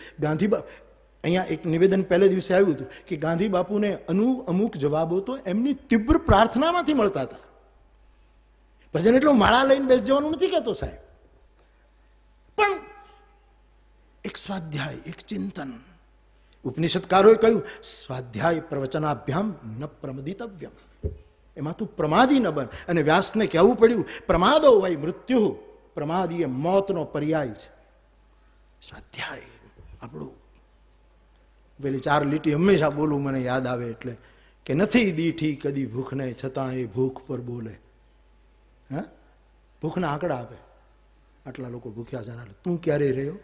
[SPEAKER 1] અહીંયા એક નિવેદન પહેલે દિવસે આવ્યું હતું કે ગાંધી બાપુને અમુક જવાબો તો એમની તીવ્ર પ્રાર્થનામાંથી મળતા હતા. ભજન એટલે માળા લઈને બેસી જવાનું નથી કહેતો સાહેબ, પણ એક સ્વાધ્યાય, એક ચિંતન. ઉપનિષદકારોએ કહ્યું સ્વાધ્યાય પ્રવચનાભ્યામ ન પ્રમદિતવ્યમ, એમાં તું પ્રમાદી ન બન. અને વ્યાસને કહેવું પડ્યું પ્રમાદો વય મૃત્યુ, પ્રમાદી એ મોતનો પર્યાય છે. સ્વાધ્યાય આપણું. પેલી 4 લીટી હંમેશા બોલું, મને યાદ આવે એટલે કે નથી દીઠી કદી ભૂખને, છતાં એ ભૂખ પર બોલે. હા, ભૂખના આંકડા આપે, આટલા લોકો ભૂખ્યા છે, તું ક્યારે રહ્યો?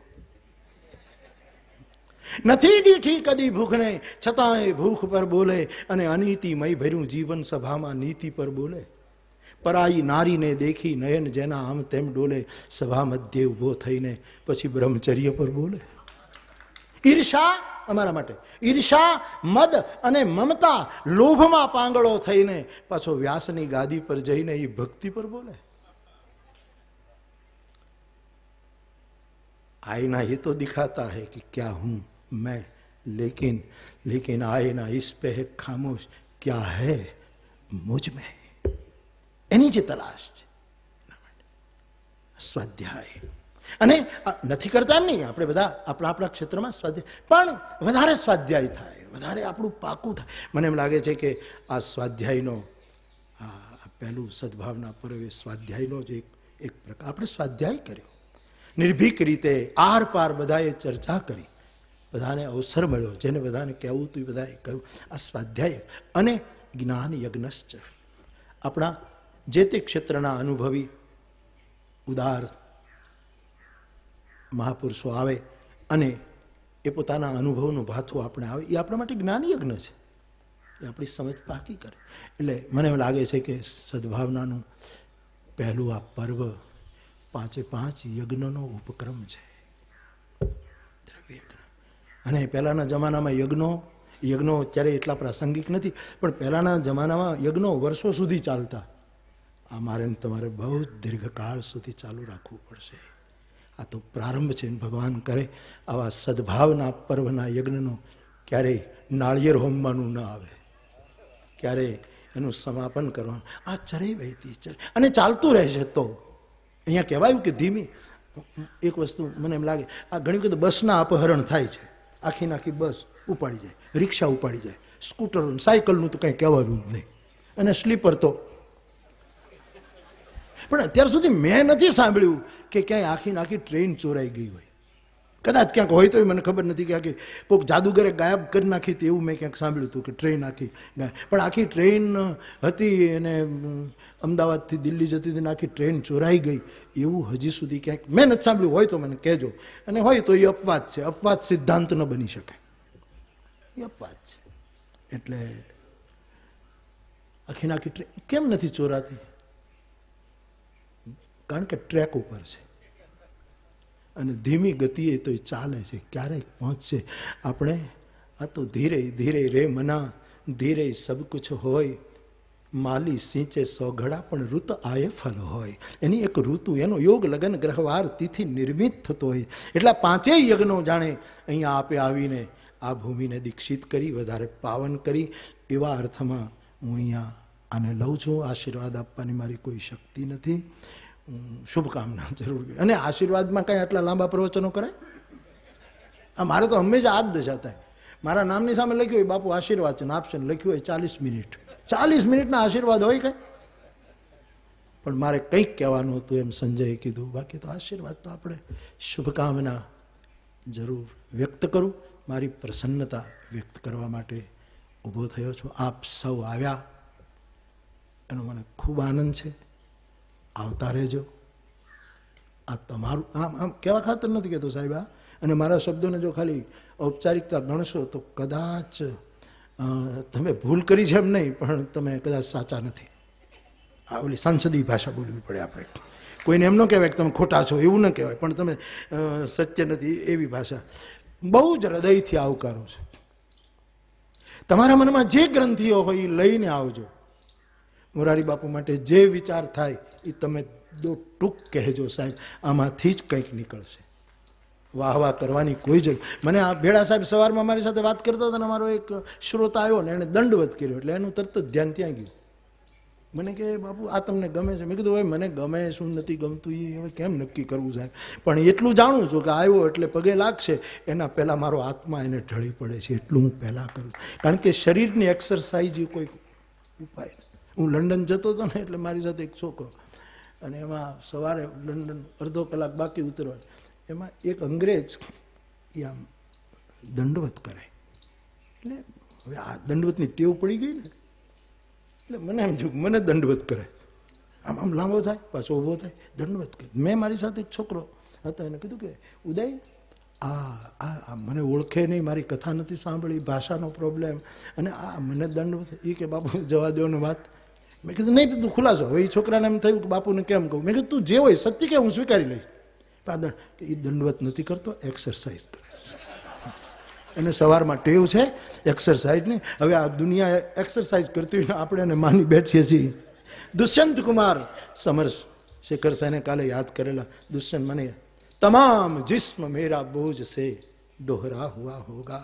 [SPEAKER 1] નથી દીઠી કદી ભૂખને, છતાં એ ભૂખ પર બોલે. અને અનીતિમય ભર્યું જીવન સભામાં નીતિ પર બોલે. પરાઈ નારીને દેખી નયન જેના આમ તેમ ડોલે, સભા મધ્યે ઊભો થઈને પછી બ્રહ્મચર્ય પર બોલે. ઈર્ષા અમારા માટે, ઈર્ષા, મદ અને મમતા, લોભમાં પાંગળો થઈને પાછો વ્યાસની ગાદી પર જઈને એ ભક્તિ પર બોલે. आईना ये तो दिखाता है कि क्या हूं मैं, लेकिन आईना इस पे है खामोश, क्या है मुझ में. એની જે તલાશ છે. સ્વાધ્યાય. અને નથી કરતા એમ નહીં, આપણે બધા આપણા ક્ષેત્રમાં સ્વાધ્યાય, પણ વધારે સ્વાધ્યાય થાય, વધારે આપણું પાકું થાય. મને એમ લાગે છે કે આ સ્વાધ્યાયનો આ પહેલું સદભાવના પર્વે સ્વાધ્યાયનો જ એક પ્રકાર આપણે સ્વાધ્યાય કર્યો. નિર્ભીક રીતે આર પાર બધાએ ચર્ચા કરી, બધાને અવસર મળ્યો, જેને બધાને કહેવું હતું એ બધાએ કહ્યું. આ સ્વાધ્યાય અને જ્ઞાન યજ્ઞશ્ચ. આપણા જે તે ક્ષેત્રના અનુભવી ઉદાર મહાપુરુષો આવે અને એ પોતાના અનુભવનું ભાથું આપણે આવે, એ આપણા માટે જ્ઞાન યજ્ઞ છે. એ આપણી સમજ પાકી કરે. એટલે મને એમ લાગે છે કે સદભાવનાનું પહેલું આ પર્વ 5 યજ્ઞનો ઉપક્રમ છે. અને પહેલાના જમાનામાં યજ્ઞો અત્યારે એટલા પ્રાસંગિક નથી, પણ પહેલાના જમાનામાં યજ્ઞો વર્ષો સુધી ચાલતા. આ મારે તમારે બહુ દીર્ઘકાળ સુધી ચાલુ રાખવું પડશે. આ તો પ્રારંભ છે. ભગવાન કરે આવા સદભાવના પર્વના યજ્ઞનો ક્યારેય નાળિયેર હોમવાનું ન આવે, ક્યારેય એનું સમાપન કરવાનું. આ ચરે વહેતી ચરે અને ચાલતું રહેશે. તો અહીંયા કહેવાયું કે ધીમી એક વસ્તુ મને એમ લાગે, આ ઘણી વખત બસના અપહરણ થાય છે. આખી બસ ઉપાડી જાય, રિક્ષા ઉપાડી જાય, સ્કૂટર, સાયકલનું તો કંઈ કહેવાનું જ નહીં, અને સ્લીપર તો. પણ અત્યાર સુધી મેં નથી સાંભળ્યું કે ક્યાંય આખી ટ્રેન ચોરાઈ ગઈ હોય. કદાચ ક્યાંક હોય તો મને ખબર નથી કે આખી કોઈક જાદુગરે ગાયબ કરી નાખી હતી, એવું મેં ક્યાંક સાંભળ્યું હતું કે ટ્રેન આખી ગાયબ. પણ આખી ટ્રેન હતી અને અમદાવાદથી દિલ્હી જતી હતી, આખી ટ્રેન ચોરાઈ ગઈ, એવું હજી સુધી ક્યાંક મેં નથી સાંભળ્યું. હોય તો મને કહેજો, અને હોય તો એ અપવાદ છે. અપવાદ સિદ્ધાંત ન બની શકે, એ અપવાદ છે. એટલે આખી ટ્રેન કેમ નથી ચોરાતી? કારણ કે ટ્રેક ઉપર છે અને ધીમી ગતિએ તો એ ચાલે છે. ક્યારેક પહોંચશે. આપણે આ તો ધીરે ધીરે રે મના, ધીરે સબ કુછ હોય, માલી સિંચે સોઘડા પણ ઋત આયે ફલ હોય. એની એક ઋતુ, એનો યોગ લગન ગ્રહવાર તિથિ નિર્મિત થતો હોય. એટલા 5 યજ્ઞો જાણે અહીંયા આપે આવીને આ ભૂમિને દીક્ષિત કરી, વધારે પાવન કરી. એવા અર્થમાં હું અહીંયા આને લઉં છું. આશીર્વાદ આપવાની મારી કોઈ શક્તિ નથી. શુભકામના જરૂર. અને આશીર્વાદમાં કાંઈ આટલા લાંબા પ્રવચનો કરાય? આ મારે તો હંમેશા આ જ દશા થાય. મારા નામની સામે લખ્યું હોય બાપુ આશીર્વાદ છે, આપશે ને લખ્યું હોય 40 મિનિટ. 40 મિનિટના આશીર્વાદ હોય કંઈ? પણ મારે કંઈક કહેવાનું હતું એમ સંજયે કીધું. બાકી તો આશીર્વાદ તો આપણે શુભકામના જરૂર વ્યક્ત કરું. મારી પ્રસન્નતા વ્યક્ત કરવા માટે ઊભો થયો છું. આપ સૌ આવ્યા એનો મને ખૂબ આનંદ છે. આવતા રહેજો. આ તમારું આમ કહેવા ખાતર નથી કહેતો સાહેબ આ, અને મારા શબ્દોને જો ખાલી ઔપચારિકતા ગણશો તો કદાચ તમે ભૂલ કરી છે એમ નહીં, પણ તમે કદાચ સાચા નથી. આ ઓલી સાંસદી ભાષા બોલવી પડે આપણે. કોઈને એમ ન કહેવાય કે તમે ખોટા છો, એવું ન કહેવાય, પણ તમે સત્ય નથી એવી ભાષા બહુ જ હૃદયથી આવકારો છે. તમારા મનમાં જે ગ્રંથિઓ હોય એ લઈને આવજો. મોરારી બાપુ માટે જે વિચાર થાય એ તમે ટૂંક કહેજો, સાહેબ આમાંથી જ કંઈક નીકળશે. વાહ વાહ કરવાની કોઈ જરૂર. મને આ ભેડા સાહેબ સવારમાં મારી સાથે વાત કરતા હતા ને અમારો એક શ્રોતા આવ્યો ને એણે દંડવત કર્યો, એટલે એનું તરત જ ધ્યાન ત્યાં ગયું. મને કે બાપુ આ તમને ગમે છે? મેં કીધું ભાઈ મને ગમે શું નથી ગમતું એ હવે કેમ નક્કી કરવું સાહેબ, પણ એટલું જાણું છું કે આવ્યો એટલે પગે લાગશે, એના પહેલાં મારો આત્મા એને ઢળી પડે છે, એટલું હું પહેલાં કરું. કારણ કે શરીરની એક્સરસાઇઝ એ કોઈ ઉપાય નહીં. હું લંડન જતો હતો ને એટલે મારી સાથે એક છોકરો, અને એમાં સવારે લંડન અડધો કલાક બાકી ઉતરવા, એમાં એક અંગ્રેજ એ આમ દંડવત કરે. એટલે હવે આ દંડવતની ટેવ પડી ગઈ ને, એટલે મને એમ થયું મને દંડવત કરે, આમ આમ લાંબો થાય પાછો ઊભો થાય, દંડવત કરે. મેં મારી સાથે એક છોકરો હતો, એને કીધું કે ઉદય આ મને ઓળખે નહીં, મારી કથા નથી સાંભળી, ભાષાનો પ્રોબ્લેમ, અને આ મને દંડવત. એ કે બાપુ જવા દો ને વાત. મેં કીધું નહીં તું ખુલાસો. હવે એ છોકરાને એમ થયું કે બાપુને કેમ કહું. મેં કીધું તું જે હોય સત્ય કે હું સ્વીકારી લઈશ. એ દંડવત નથી કરતો, એક્સરસાઇઝ કરે. એને સવારમાં ટેવ છે એક્સરસાઇઝની. હવે આ દુનિયા એક્સરસાઇઝ કરતી હોય આપણે એને માની બેઠીએ છીએ. દુષ્યંત કુમાર સમર શેખર સાહેને કાલે યાદ કરેલા દુષ્યંત, મને તમામ जिस्म मेरा बोझ से दोहरा हुआ होगा.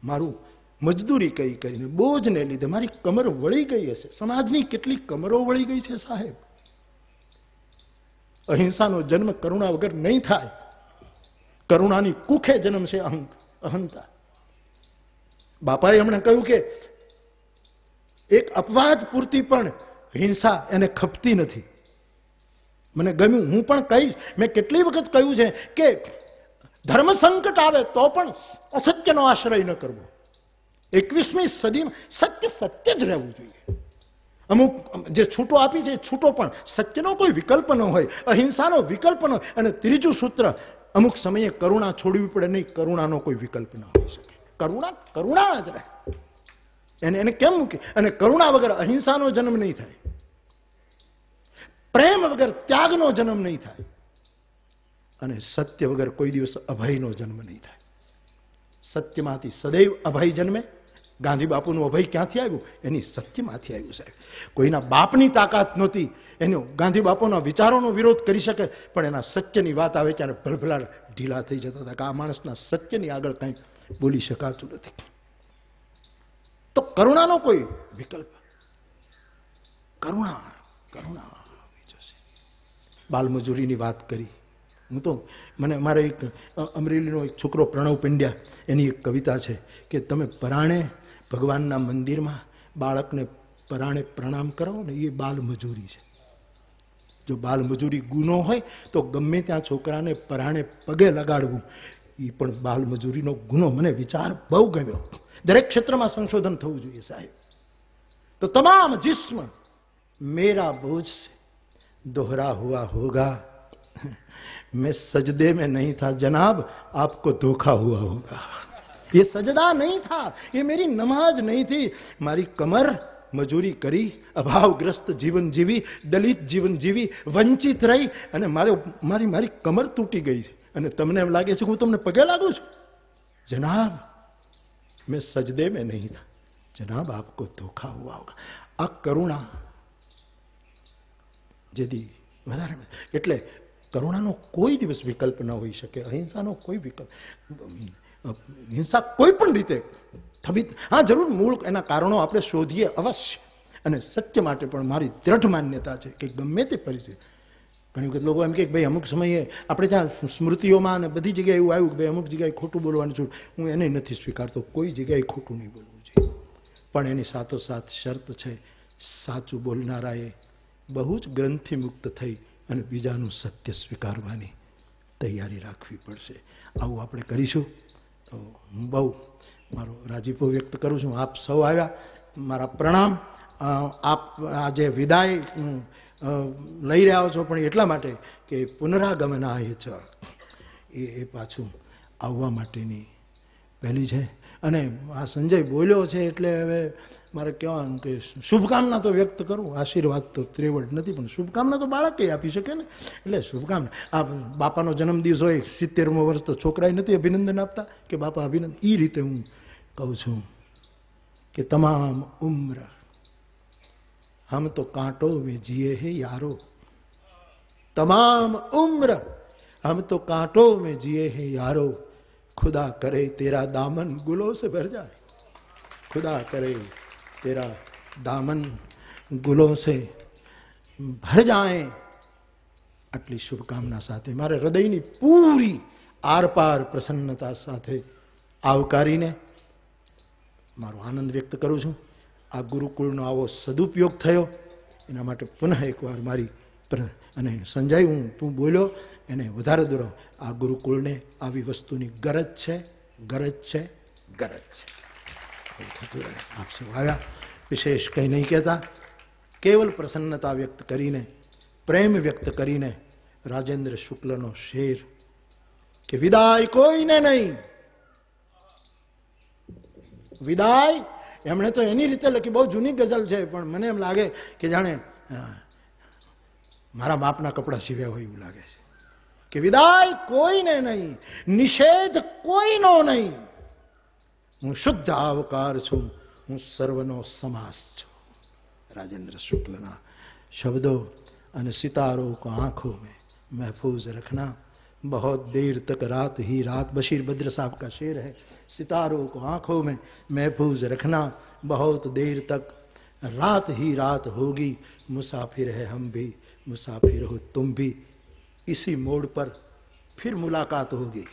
[SPEAKER 1] મારું મજદૂરી કઈ કરીને બોજને લીધે મારી કમર વળી ગઈ હશે. સમાજની કેટલી કમરો વળી ગઈ છે સાહેબ. અહિંસાનો જન્મ કરુણા વગર નહીં થાય. કરુણાની કુખે જન્મ છે અહંતા. બાપાએ હમણાં કહ્યું કે એક અપવાદ પૂરતી પણ હિંસા એને ખપતી નથી. મને ગમ્યું, હું પણ કહીશ. મેં કેટલી વખત કહ્યું છે કે ધર્મ સંકટ આવે તો પણ અસત્યનો આશ્રય ન કરવો. 21મી સદીમાં સત્ય સત્ય જ રહેવું જોઈએ. અમુક જે છૂટો આપી છે છૂટો પણ સત્યનો કોઈ વિકલ્પ ન હોય, અહિંસાનો વિકલ્પ ન હોય. અને ત્રીજું સૂત્ર, અમુક સમયે કરુણા છોડવી પડે નહીં, કરુણાનો કોઈ વિકલ્પ ન હોઈ શકે. કરુણા જ રહે. એને કેમ મૂકે? અને કરુણા વગર અહિંસાનો જન્મ નહીં થાય, પ્રેમ વગર ત્યાગનો જન્મ નહીં થાય, અને સત્ય વગર કોઈ દિવસ અભયનો જન્મ નહીં થાય. સત્યમાંથી સદૈવ અભય જન્મે. ગાંધી બાપુનું અભય ક્યાંથી આવ્યું? એની સત્યમાંથી આવ્યું સાહેબ. કોઈના બાપની તાકાત નહોતી એનો ગાંધી બાપુના વિચારોનો વિરોધ કરી શકે, પણ એના સત્યની વાત આવે ત્યારે ભલભલા ઢીલા થઈ જતા હતા કે આ માણસના સત્યની આગળ કંઈ બોલી શકાતું નથી. તો કરુણાનો કોઈ વિકલ્પ. કરુણા બાલમજૂરીની વાત કરી. હું તો મારે એક અમરેલીનો એક છોકરો પ્રણવ પંડ્યા, એની એક કવિતા છે કે તમે પરાણે ભગવાનના મંદિરમાં બાળકને પરાણે પ્રણામ કરો ને, એ બાલમજૂરી છે. જો બાલમજૂરી ગુનો હોય તો ગમે ત્યાં છોકરાને પરાણે પગે લગાડવું એ પણ બાલમજૂરીનો ગુનો. મને વિચાર બહુ ગમ્યો. દરેક ક્ષેત્રમાં સંશોધન થવું જોઈએ સાહેબ. તો તમામ जिस्म मेरा बोझ से दोहरा हुआ होगा. मैं सजदे में नहीं था जनाब, आपको धोखा हुआ होगा. ये सजदा नहीं था, ये मेरी नमाज नहीं थी. मारी कमर મજૂરી કરી, અભાવગ્રસ્ત જીવન જીવી, દલિત જીવન જીવી, વંચિત રહી, અને મારી કમર તૂટી ગઈ છે. અને તમને એમ લાગે છે કે હું તમને પગે લાગુ છું? જનાબ મેં સજદે મેં નહીં થા, જનાબ આપકો ધોખા હુઆ હોગા. આ કરુણા જેથી વધારે, એટલે કરુણાનો કોઈ દિવસ વિકલ્પ ન હોઈ શકે. અહિંસાનો કોઈ વિકલ્પ. હિંસા કોઈ પણ રીતે થવી, હા જરૂર મૂળ એના કારણો આપણે શોધીએ અવશ્ય. અને સત્ય માટે પણ મારી દ્રઢ માન્યતા છે કે ગમે તે પરિસ્થિતિ. ઘણી વખત લોકો એમ કે ભાઈ અમુક સમયે આપણે ત્યાં સ્મૃતિઓમાં અને બધી જગ્યાએ એવું આવ્યું કે ભાઈ અમુક જગ્યાએ ખોટું બોલવાનું છું. હું એને નથી સ્વીકારતો, કોઈ જગ્યાએ ખોટું નહીં બોલવું જોઈએ. પણ એની સાથોસાથ શરત છે, સાચું બોલનારાએ બહુ જ ગ્રંથિ મુક્ત થઈ અને બીજાનું સત્ય સ્વીકારવાની તૈયારી રાખવી પડશે. આવું આપણે કરીશું તો હું બહુ મારો રાજીપો વ્યક્ત કરું છું. આપ સૌ આવ્યા, મારા પ્રણામ. આપ આજે વિદાય લઈ રહ્યા છો પણ એટલા માટે કે પુનરાગમનાય છે, એ પાછું આવવા માટેની પહેલી છે. અને આ સંજય બોલ્યો છે એટલે હવે મારે કહેવાનું કે શુભકામના તો વ્યક્ત કરું, આશીર્વાદ તો ત્રેવડ નથી, પણ શુભકામના તો બાળકે આપી શકે ને. એટલે શુભકામના, આ બાપાનો જન્મદિવસ હોય 70મો વર્ષ, તો છોકરાએ નથી અભિનંદન આપતા કે બાપા અભિનંદન. એ રીતે હું કહું છું કે તમામ ઉમ્ર હમ તો કાંટો મેં જીએ હે યારો, तमाम उम्र हम तो कांटों में जिए हैं यारो, खुदा करे तेरा दामन गुलों से भर जाए, खुदा करे तेरा दामन गुलों से भर जाए. આટલી શુભકામના સાથે મારે હૃદયની પૂરી આરપાર પ્રસન્નતા સાથે આવકારીને મારો આનંદ વ્યક્ત કરું છું. આ ગુરુકુળનો આવો સદુપયોગ થયો એના માટે પુનઃ એકવાર મારી અને સંજય, તું બોલ્યો એને વધારે દોરો. આ ગુરુકુળને આવી વસ્તુની ગરજ છે, ગરજ છે, ગરજ છે. આપ સૌ આવ્યા, વિશેષ કંઈ નહીં કહેતા, કેવલ પ્રસન્નતા વ્યક્ત કરીને, પ્રેમ વ્યક્ત કરીને રાજેન્દ્ર શુક્લનો શેર કે વિદાય કોઈને નહીં, વિદાય એમણે તો એની રીતે લખી, બહુ જૂની ગઝલ છે, પણ મને એમ લાગે કે જાણે મારા બાપના કપડાં સીવ્યા હોય એવું લાગે છે કે વિદાય કોઈને નહીં, નિષેધ કોઈનો નહીં, હું શુદ્ધ આવકાર છું, હું સર્વનો સમાસ છું. રાજેન્દ્ર શુક્લના शब्दों અને सितारों को आंखों में महफूज रखना, बहुत देर तक रात ही रात, बशीर बद्र साहब का शेर है, सितारों को आंखों में महफूज रखना, बहुत देर तक रात ही रात होगी, मुसाफिर है हम भी, मुसाफिर हो तुम भी, इसी मोड़ पर फिर मुलाकात होगी.